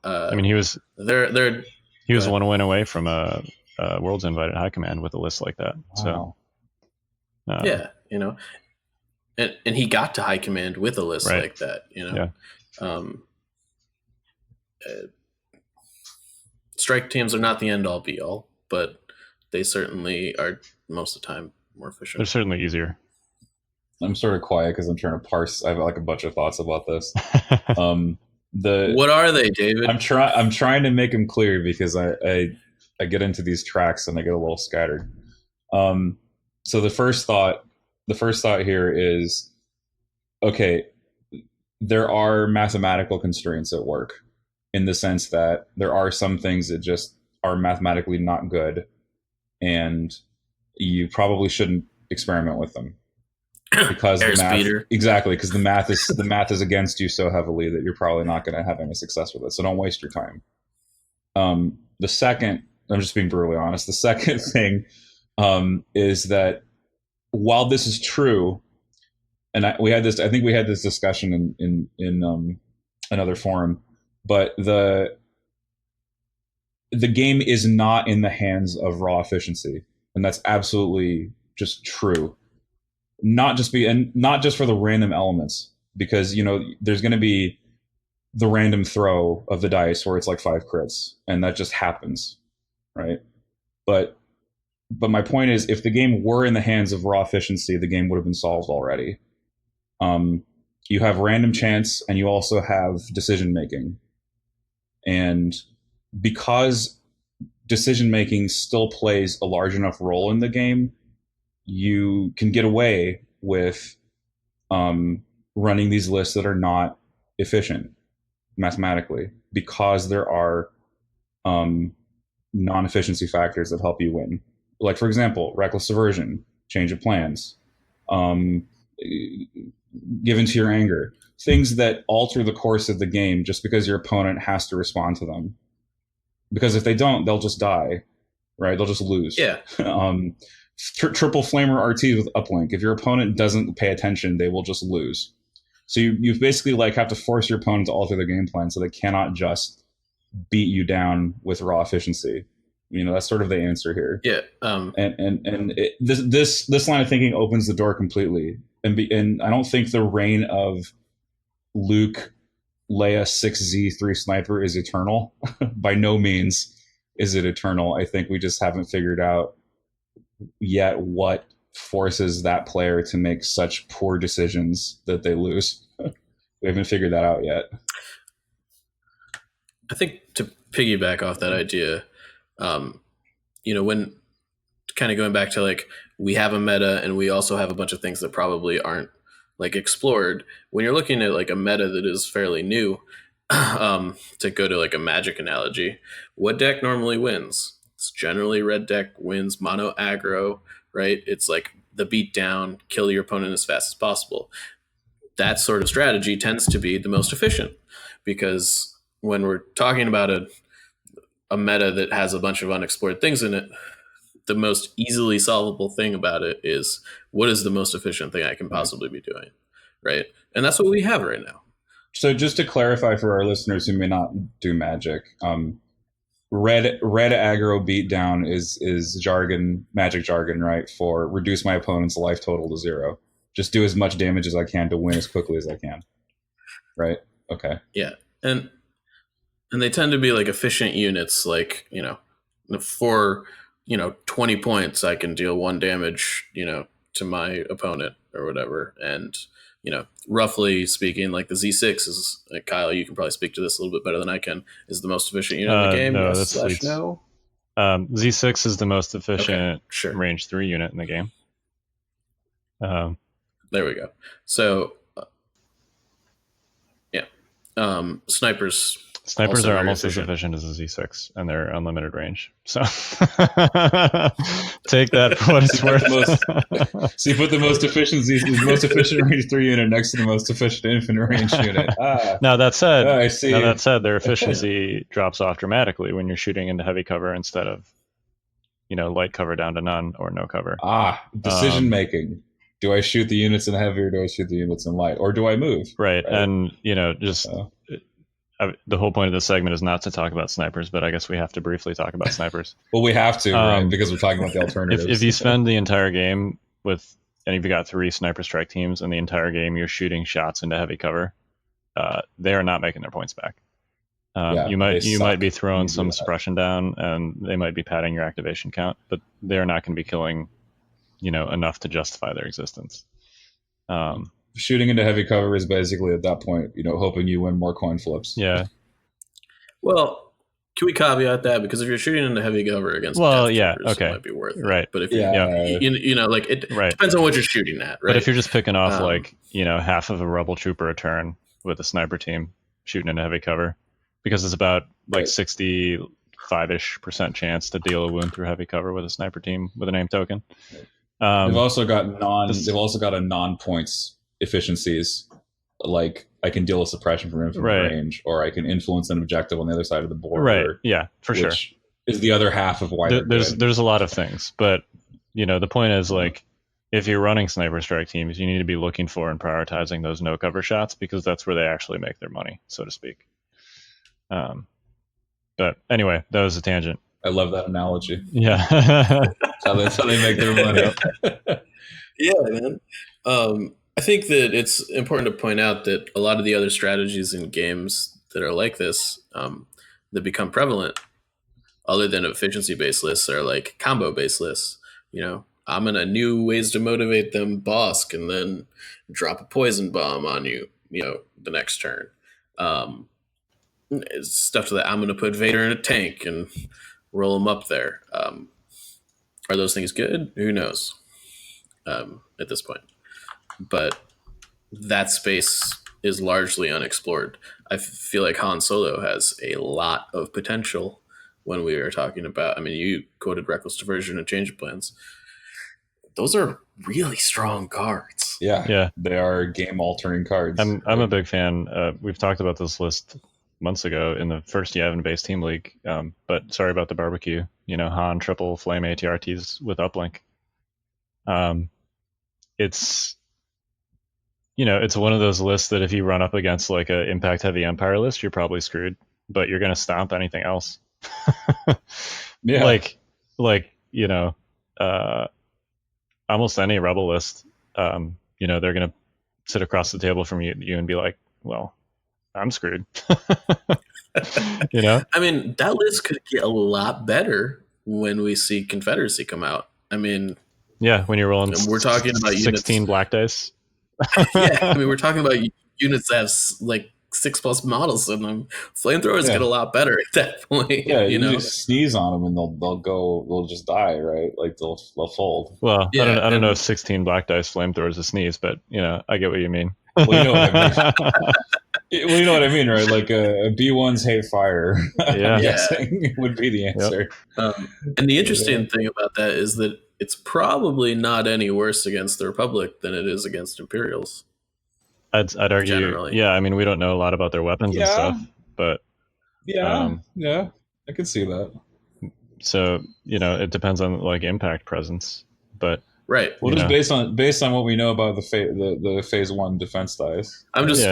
I mean, he was he was 1 win away from a World's Invited High Command with a list like that. Wow. So yeah, and he got to High Command with a list like that. Yeah. Strike teams are not the end all be all, but they certainly are most of the time more efficient. They're certainly easier. I'm sort of quiet because I'm trying to parse. I have, like, a bunch of thoughts about this. What are they, David? I'm trying to make them clear because I get into these tracks and I get a little scattered. So the first thought here is, okay, there are mathematical constraints at work, in the sense that there are some things that just are mathematically not good, and you probably shouldn't experiment with them. Because the math is against you so heavily that you're probably not going to have any success with it. So don't waste your time. The second, I'm just being brutally honest. The second thing is that while this is true, and I think we had this discussion in another forum, but the game is not in the hands of raw efficiency, and that's absolutely just true. Not just for the random elements, because there's going to be the random throw of the dice where it's like 5 crits, and that just happens, right? But my point is, if the game were in the hands of raw efficiency, the game would have been solved already. You have random chance, and you also have decision making, and because decision making still plays a large enough role in the game, you can get away with running these lists that are not efficient mathematically, because there are non-efficiency factors that help you win. Like, for example, reckless aversion, change of plans, given to your anger, things that alter the course of the game just because your opponent has to respond to them. Because if they don't, they'll just die, right? They'll just lose. Yeah. Triple flamer RTs with uplink. If your opponent doesn't pay attention, they will just lose. So you basically like have to force your opponent to alter their game plan so they cannot just beat you down with raw efficiency. You know, that's sort of the answer here. Yeah. This line of thinking opens the door completely. And I don't think the reign of Luke Leia 6Z3 sniper is eternal. By no means is it eternal. I think we just haven't figured out yet what forces that player to make such poor decisions that they lose. We haven't figured that out yet. I think to piggyback off that idea, when kind of going back to like, we have a meta and we also have a bunch of things that probably aren't like explored. When you're looking at like a meta that is fairly new, to go to like a Magic analogy, what deck normally wins? It's generally red deck wins mono aggro, right? It's like the beat down, kill your opponent as fast as possible. That sort of strategy tends to be the most efficient, because when we're talking about a meta that has a bunch of unexplored things in it, the most easily solvable thing about it is, what is the most efficient thing I can possibly be doing, right? And that's what we have right now. So just to clarify for our listeners who may not do Magic, red aggro beatdown is jargon, Magic jargon, right? For reduce my opponent's life total to 0. Just do as much damage as I can to win as quickly as I can, right? Okay. Yeah, and they tend to be like efficient units, like, for 20 points I can deal 1 damage, to my opponent or whatever. And roughly speaking, like the Z6 is, like, Kyle, you can probably speak to this a little bit better than I can, is the most efficient unit in the game. No, Yes that's slash no. Z6 is the most efficient Okay, sure. range 3 unit in the game. There we go. So snipers Snipers also are very almost as efficient. efficient as a Z6, and they're unlimited range. So take that for what it's worth. So you put the most efficient range 3 unit next to the most efficient infinite range unit. Now that said, I see. Their efficiency drops off dramatically when you're shooting into heavy cover instead of, light cover down to none or no cover. Decision making. Do I shoot the units in heavy, or do I shoot the units in light, or do I move? Right. And the whole point of this segment is not to talk about snipers, but I guess we have to briefly talk about snipers. Well, we have to, right? Because we're talking about the alternatives. If you spend the entire game and you've got 3 sniper strike teams, and the entire game you're shooting shots into heavy cover, they are not making their points back. You might be throwing some suppression down, and they might be padding your activation count, but they're not going to be killing, enough to justify their existence. Shooting into heavy cover is basically at that point, hoping you win more coin flips. Yeah. Well, can we caveat that? Because if you're shooting into heavy cover against okay, it might be worth it. Right. But if it depends on what you're shooting at, right? But if you're just picking off half of a rebel trooper a turn with a sniper team shooting into heavy cover, because it's about 65-ish% chance to deal a wound through heavy cover with a sniper team with a name token. They've also got a non-points efficiencies, like I can deal a suppression from infinite range, or I can influence an objective on the other side of the board. Right. Yeah, for sure. Which is the other half of why there's a lot of things, but the point is, like, if you're running sniper strike teams, you need to be looking for and prioritizing those no cover shots, because that's where they actually make their money, so to speak. But anyway, that was a tangent. I love that analogy. Yeah. That's how they make their money. Yeah, man. I think that it's important to point out that a lot of the other strategies in games that are like this, that become prevalent, other than efficiency-based lists, are like combo-based lists. I'm in a new ways to motivate them Bosk, and then drop a poison bomb on you, the next turn. Stuff to that. I'm going to put Vader in a tank and roll them up there. Are those things good? Who knows at this point? But that space is largely unexplored. I feel like Han Solo has a lot of potential when we were talking about, I mean, you quoted Reckless Diversion and Change of Plans. Those are really strong cards. Yeah. They are game-altering cards. I'm a big fan. We've talked about this list months ago in the first Yavinbase Team League. But sorry about the barbecue. Han triple flame ATRTs with uplink. It's it's one of those lists that if you run up against like a impact heavy Empire list, you're probably screwed. But you're gonna stomp anything else. Yeah. Almost any rebel list, they're gonna sit across the table from you and be like, well, I'm screwed. I mean, that list could get a lot better when we see Confederacy come out. I mean, yeah, when you're rolling, we're talking about 16 units. black dice. Yeah, I mean, we're talking about units that have like 6+ models in them. Flamethrowers get a lot better at that point. Yeah, you just sneeze on them and they'll just die, right? Like they'll fold. Well, yeah, I don't know if 16 black dice flamethrowers a sneeze, but I get what you mean. Well, you know what I mean. Well, you know what I mean, right? Like a B1s hate fire. Yeah, I'm guessing would be the answer. Yep. And the interesting thing about that is that it's probably not any worse against the Republic than it is against Imperials. I'd argue. Generally. Yeah, I mean, we don't know a lot about their weapons and stuff, but yeah, I can see that. So it depends on like impact presence, but right. Well, just based on what we know about the phase 1 defense dice. I'm just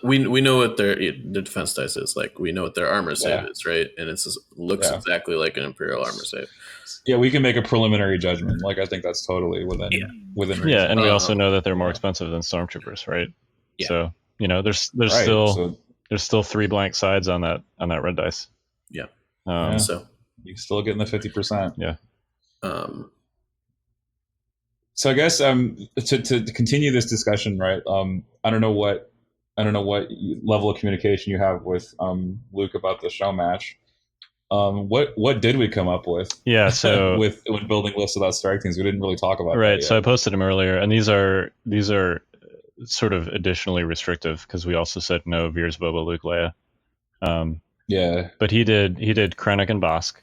we know what the defense dice is. Like we know what their armor save is, right? And it looks exactly like an Imperial armor save. Yeah, we can make a preliminary judgment. Like I think that's totally within reason. Yeah, and we also know that they're more expensive than stormtroopers, right? Yeah. So there's still 3 blank sides on that red dice. Yeah. So you still getting the 50%. Yeah. So I guess to continue this discussion, right? I don't know what level of communication you have with Luke about the show match. What did we come up with? Yeah, so with building lists without strike teams, we didn't really talk about right. That so I posted them earlier, and these are sort of additionally restrictive because we also said no Veers, Boba, Luke, Leia. Yeah, but he did Krennic and Bosk.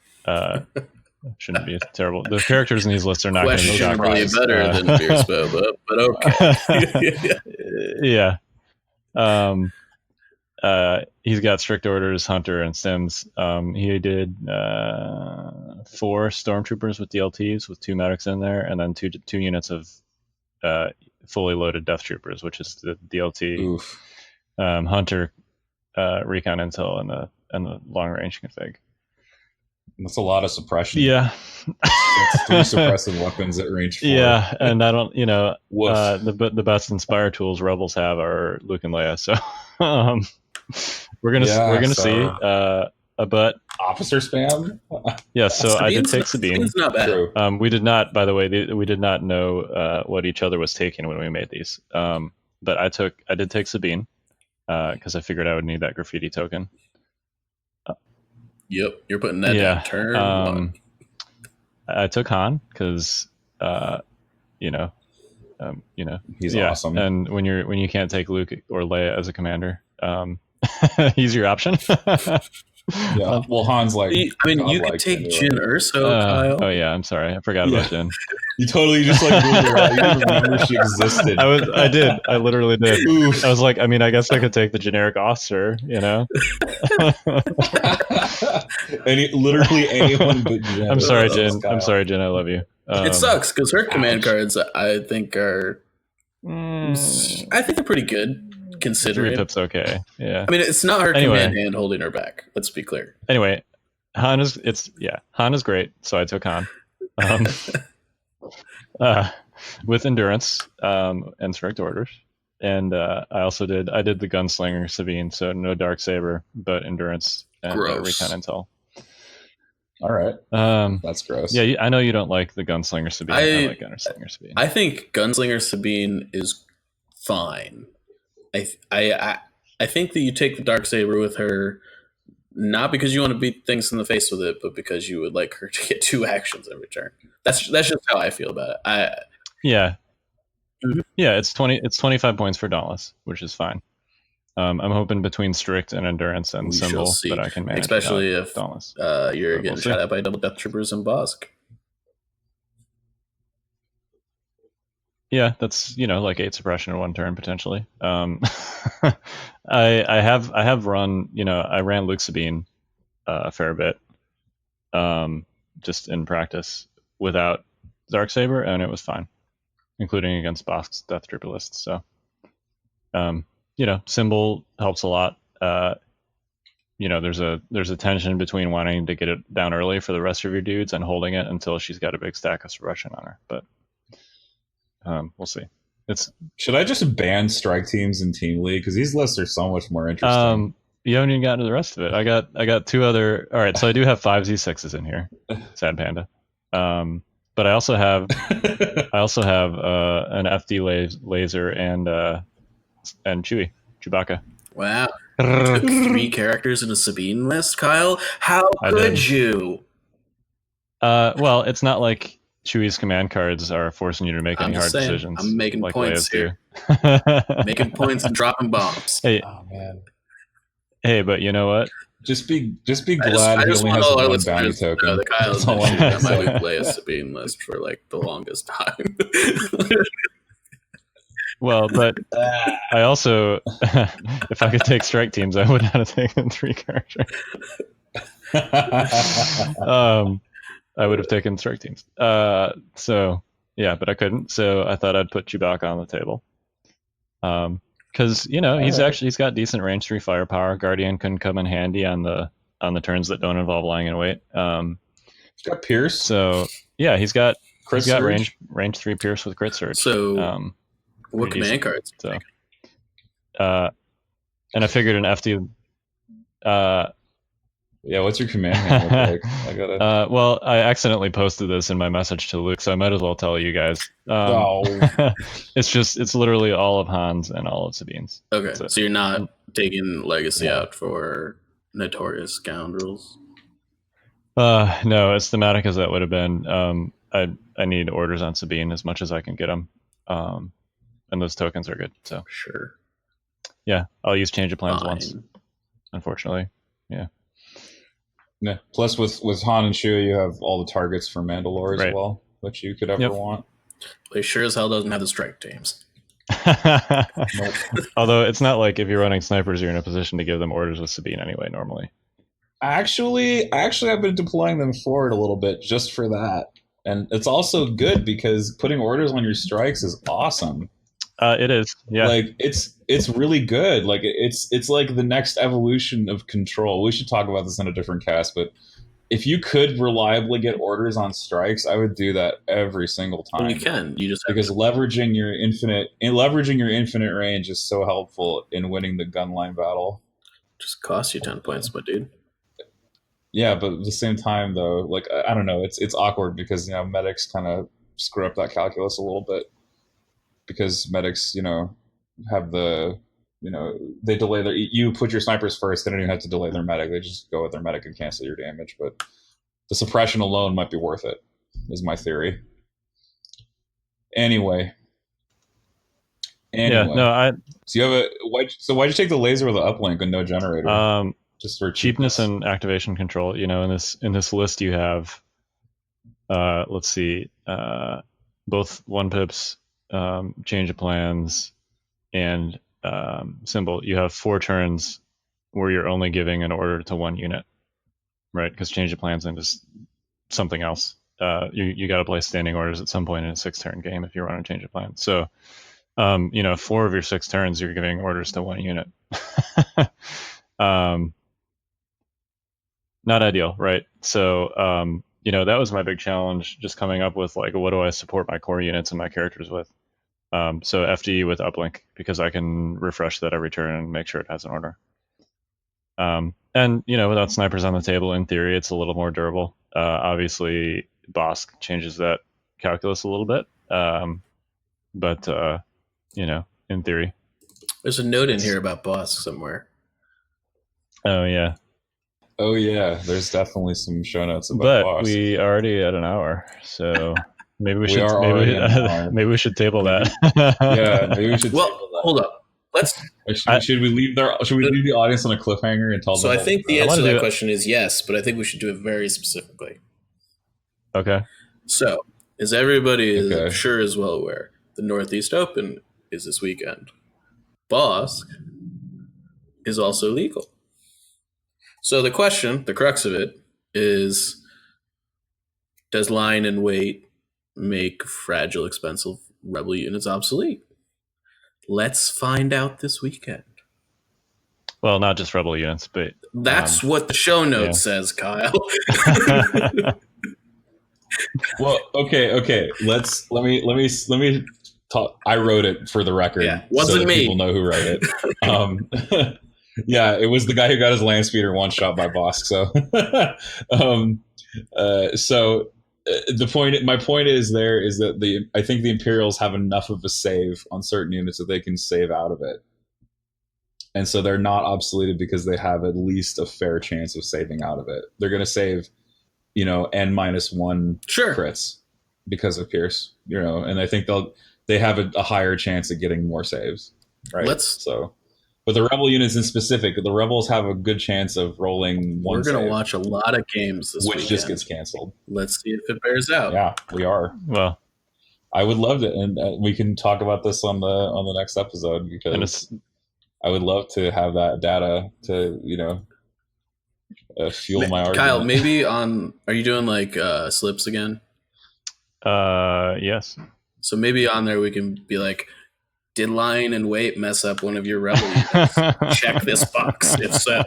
Shouldn't be terrible. The characters in these lists are not going to be shocked. Questionably better than Veers, Boba, but okay. Yeah. He's got strict orders, Hunter, and Sims. He did 4 stormtroopers with DLTs with 2 medics in there, and then two units of fully loaded death troopers, which is the DLT, Hunter, recon intel, and the long range config. That's a lot of suppression. Yeah. That's 3 suppressive weapons at range 4. Yeah, and I don't, the best Inspire tools Rebels have are Luke and Leia. So we're gonna see. But officer spam. Yeah, so I did take Sabine. Sabine's not bad. We did not, by the way, we did not know what each other was taking when we made these. But I did take Sabine because I figured I would need that graffiti token. Yep, you're putting that down. Turn 1. I took Han because, he's awesome. And when you can't take Luke or Leia as a commander, he's your option. Yeah. Well, Han's like. You could take Jyn Erso, Kyle. Oh yeah, I'm sorry, I forgot about Jyn. You totally just like moved her out. You didn't remember she existed. I did. I literally did. Oof. I was like, I guess I could take the generic officer, Literally anyone but Jyn. I'm sorry, Jyn. I love you. It sucks because her command cards, I think, are. I think they're pretty good. Considering 3 pips, okay. Yeah. It's not her command hand holding her back. Let's be clear. Anyway, Han is great, so I took Han. With endurance and strict orders, and I did the gunslinger Sabine, so no dark saber, but endurance and recon intel. All right, that's gross. Yeah, I know you don't like the gunslinger Sabine. I like gunslinger Sabine. I think gunslinger Sabine is fine. I think that you take the dark saber with her Not because you want to beat things in the face with it, but because you would like her to get 2 actions every turn. That's just how I feel about it. Yeah. Mhm. Yeah, it's 25 points for Dauntless, which is fine. I'm hoping between Strict and Endurance and We shall Symbol see. that I can manage Especially without if Dauntless. you're But getting we'll shot see. at by double Death Troopers and Bosk. Yeah, that's like 8 suppression in 1 turn potentially. I have run I ran Luke Sabine a fair bit, just in practice without Darksaber, and it was fine, including against Bosk's Death Trooper list. So, Symbol helps a lot. There's a tension between wanting to get it down early for the rest of your dudes and holding it until she's got a big stack of suppression on her. But we'll see. Should I just ban strike teams in Team League? Because these lists are so much more interesting. You haven't even gotten to the rest of it. I got 2 other. All right, so I do have 5 Z6s in here. Sad Panda. But I also have an FD laser and Chewbacca. Wow. You took 3 characters in a Sabine list, Kyle? How could you? Well, it's not like Chewie's command cards are forcing you to make any hard decisions. I'm making like points Leia's here. Making points and dropping bombs. Hey, Oh man. Hey, but you know what? Just be glad I he just only want has all our 1 listeners bounty to know token. that Kyle's That's all I'm been gonna on my say. Luke Leia Sabine list for like the longest time. Well, but I also, if I could take strike teams, I would not have taken 3 characters. I would have taken strike teams. So yeah, but I couldn't. So I thought I'd put Chewbacca on the table. Because he's got decent range 3 firepower. Guardian can come in handy on the turns that don't involve lying in wait. He's got Pierce. So yeah, he's got Surge. range 3 Pierce with crit surge. So what command decent. cards? So, and I figured an FD. Yeah, what's your command hand look like? I gotta. Well, I accidentally posted this in my message to Luke, so I might as well tell you guys. It's literally all of Han's and all of Sabine's. Okay, so you're not taking Legacy out for Notorious Scoundrels? No, as thematic as that would have been, I need orders on Sabine as much as I can get them, and those tokens are good. So sure, yeah, I'll use change of plans once. Unfortunately, yeah. Yeah. Plus, with Han and Chewie, you have all the targets for Mandalore as well, which you could ever want. Well, he sure as hell doesn't have the strike teams. Nope. Although it's not like if you're running snipers, you're in a position to give them orders with Sabine anyway. Normally, actually, I've been deploying them forward a little bit just for that, and it's also good because putting orders on your strikes is awesome. It is, yeah. Like it's really good. Like it's like the next evolution of control. We should talk about this in a different cast, but if you could reliably get orders on strikes, I would do that every single time. Well, you can. You just because leveraging your infinite range is so helpful in winning the gunline battle. Just costs you 10 points, my dude. Yeah, but at the same time, though, like I don't know, it's awkward because medics kind of screw up that calculus a little bit. Because medics, have the, they delay you put your snipers first, they don't even have to delay their medic. They just go with their medic and cancel your damage. But the suppression alone might be worth it, is my theory. Anyway. Yeah, no, So you have why'd you take the laser with the uplink and no generator? Just for cheapness and activation control. In this list you have, let's see, both 1-pips. Change of plans and symbol. You have 4 turns where you're only giving an order to 1 unit, right? Because change of plans and just something else. You got to play standing orders at some point in a 6-turn game if you run a change of plans. So 4 of your 6 turns you're giving orders to 1 unit. Not ideal, right? So that was my big challenge, just coming up with like, what do I support my core units and my characters with? So FD with uplink, because I can refresh that every turn and make sure it has an order. And without snipers on the table, in theory, it's a little more durable. Obviously, Bosk changes that calculus a little bit, but in theory, there's a note in here about Bosk somewhere. Oh yeah. Oh yeah, there's definitely some show notes about But Boss. we already at an hour, so maybe we should are already at an hour. maybe we should table that. Yeah, maybe we should. Well, table that. hold up. Let's. Should we leave the audience on a cliffhanger and tell them? So I think the answer to do that it. question is yes, but I think we should do it very specifically. Okay. So, as everybody is Okay. sure is well aware, the Northeast Open is this weekend. Bosk is also legal. So the question, the crux of it, is does line and weight make fragile, expensive Rebel units obsolete? Let's find out this weekend. Well, not just Rebel units, but That's what the show note says, Kyle. Well, okay. Let me talk. I wrote it for the record. Yeah, wasn't so that me. People know who wrote it. Yeah, it was the guy who got his land speeder one shot by Bosk. So, my point is that I think the Imperials have enough of a save on certain units that they can save out of it, and so they're not obsoleted because they have at least a fair chance of saving out of it. They're going to save, N-1 Sure. crits because of Pierce, and I think they have a higher chance of getting more saves, right? But the Rebel units in specific, the Rebels have a good chance of rolling one. We're going to watch a lot of games this weekend. Which just gets canceled. Let's see if it bears out. Yeah, we are. Well, I would love it, and we can talk about this on the next episode because I would love to have that data to fuel my argument. Kyle, maybe are you doing like slips again? Yes. So maybe on there we can be like, did line and weight mess up one of your Rebel units? Check this box, if so.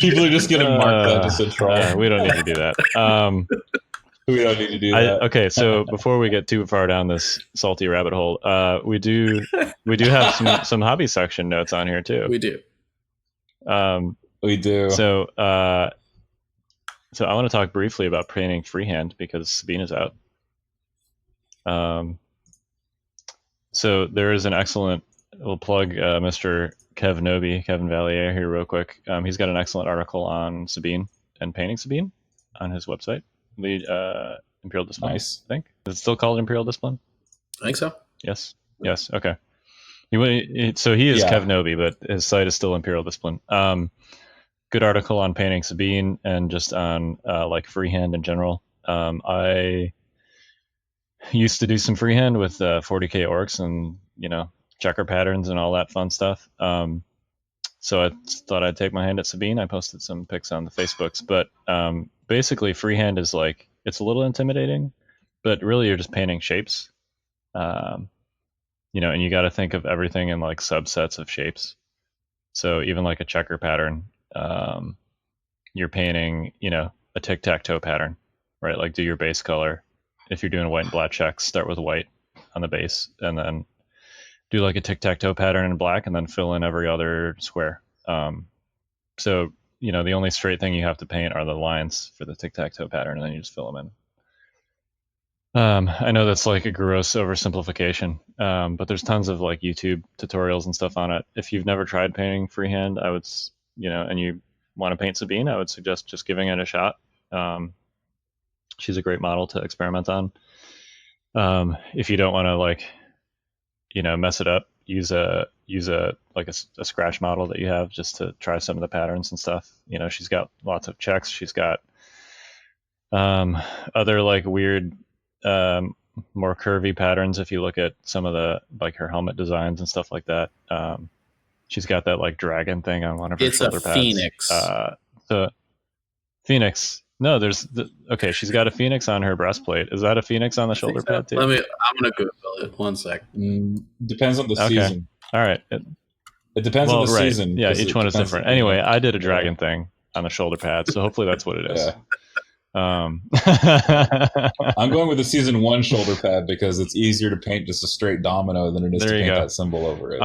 People are just going to mark that as a troll. We don't need to do that. We don't need to do that. Okay, so before we get too far down this salty rabbit hole, we do have some hobby section notes on here too. We do. We do. So I want to talk briefly about painting freehand because Sabine is out. So there is an excellent, we'll plug Mr. Kevin Valier here real quick. He's got an excellent article on Sabine and painting Sabine on his website, Imperial Discipline. Nice. I think. Is it still called Imperial Discipline? I think so. Yes. Okay. So he is Kev Noby, but his site is still Imperial Discipline. Good article on painting Sabine and just on like freehand in general. I used to do some freehand with 40k orcs and checker patterns and all that fun stuff. So I thought I'd take my hand at Sabine. I posted some pics on the Facebooks, but basically freehand is like, it's a little intimidating, but really you're just painting shapes. And you got to think of everything in like subsets of shapes. So even like a checker pattern, you're painting, a tic-tac-toe pattern, right? Like do your base color. If you're doing white and black checks, start with white on the base and then do like a tic-tac-toe pattern in black and then fill in every other square. So, the only straight thing you have to paint are the lines for the tic-tac-toe pattern and then you just fill them in. I know that's like a gross oversimplification, but there's tons of like YouTube tutorials and stuff on it. If you've never tried painting freehand, I would, and you want to paint Sabine, I would suggest just giving it a shot. She's a great model to experiment on. If you don't want to like, mess it up, use a scratch model that you have just to try some of the patterns and stuff. She's got lots of checks. She's got other like weird, more curvy patterns. If you look at some of the like her helmet designs and stuff like that, she's got that like dragon thing on one of her shoulder pads. It's a phoenix. So phoenix. No, okay. She's got a phoenix on her breastplate. Is that a phoenix on the shoulder pad too? I'm gonna Google it. 1 sec. Depends on the season. All right. It depends on the season. Yeah, each one is different. Anyway, I did a dragon thing on the shoulder pad, so hopefully that's what it is. Yeah. I'm going with the season 1 shoulder pad because it's easier to paint just a straight domino than it is to paint that symbol over it.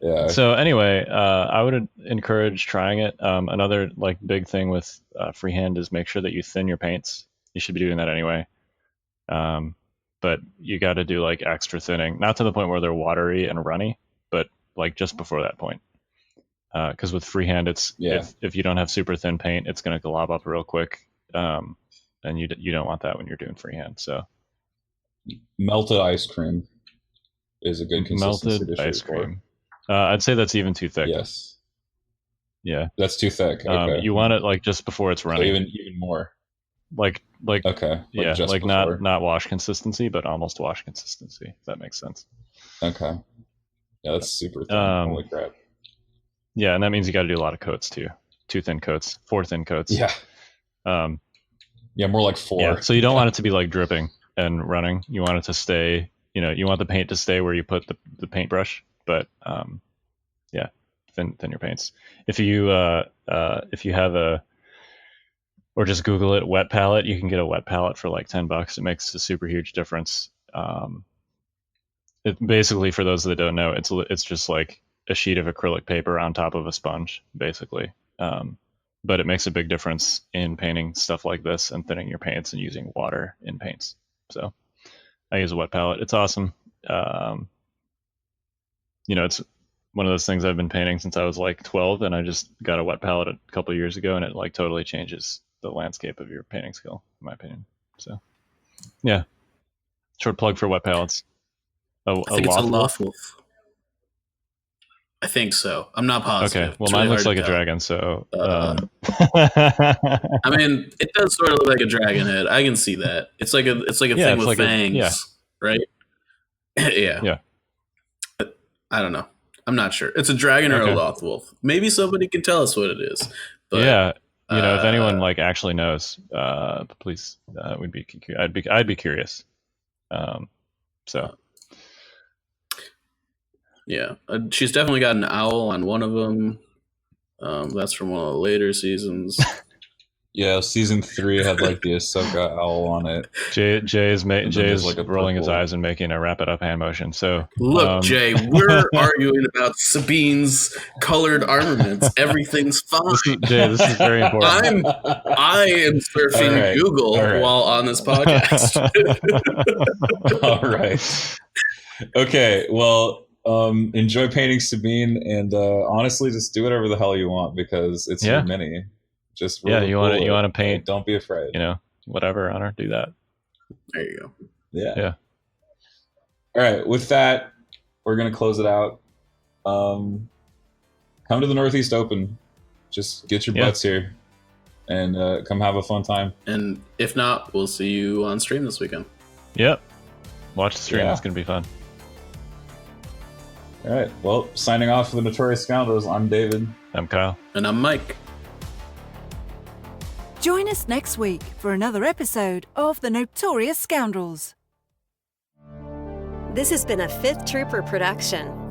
Yeah. So anyway, I would encourage trying it. Another like big thing with freehand is make sure that you thin your paints. You should be doing that anyway. But you got to do like extra thinning, not to the point where they're watery and runny, but like just before that point. because with freehand, if you don't have super thin paint, it's going to glob up real quick, and you don't want that when you're doing freehand. So melted ice cream is a good consistency. Melted ice cream. I'd say that's even too thick. Yes. Yeah, that's too thick. Okay. You want it like just before it's running. So even more. Like okay. Yeah, just like before. not wash consistency, but almost wash consistency. If that makes sense. Okay. Yeah, that's super thin. Holy crap. Yeah, and that means you got to do a lot of coats too. 2 thin coats, 4 thin coats. Yeah. Yeah, more like 4. Yeah, so you don't want it to be like dripping and running. You want it to stay. You want the paint to stay where you put the paintbrush, but yeah, thin your paints. If you have or just Google it, wet palette. You can get a wet palette for like $10. It makes a super huge difference. It basically, for those that don't know, it's just like a sheet of acrylic paper on top of a sponge, basically. But it makes a big difference in painting stuff like this and thinning your paints and using water in paints. So I use a wet palette. It's awesome. It's one of those things I've been painting since I was like 12, and I just got a wet palette a couple of years ago, and it like totally changes the landscape of your painting skill, in my opinion. So yeah, short plug for wet palettes. I think it's a Lothwolf. I think so. I'm not positive. Okay, well, mine looks like a dragon, so I mean, it does sort of look like a dragon head. I can see that. It's like a thing with fangs, right? Yeah. But I don't know. I'm not sure. It's a dragon or a Lothwolf. Maybe somebody can tell us what it is. But, yeah, if anyone like actually knows, please, I'd be curious. So. Yeah, she's definitely got an owl on one of them. That's from one of the later seasons. Yeah, season 3 had like the Ahsoka owl on it. Jay is like rolling his eyes and making a wrap it up hand motion. So look, Jay, we're arguing about Sabine's colored armaments. Everything's fine. This is very important. I am surfing Google while on this podcast. All right. Okay. Well. Enjoy painting Sabine, and honestly, just do whatever the hell you want because it's your mini. Just you want to paint. Don't be afraid. Whatever on her, do that. There you go. Yeah. All right. With that, we're gonna close it out. Come to the Northeast Open. Just get your butts here, and come have a fun time. And if not, we'll see you on stream this weekend. Yep. Watch the stream. It's gonna be fun. All right. Well, signing off for the Notorious Scoundrels, I'm David. I'm Kyle. And I'm Mike. Join us next week for another episode of the Notorious Scoundrels. This has been a Fifth Trooper production.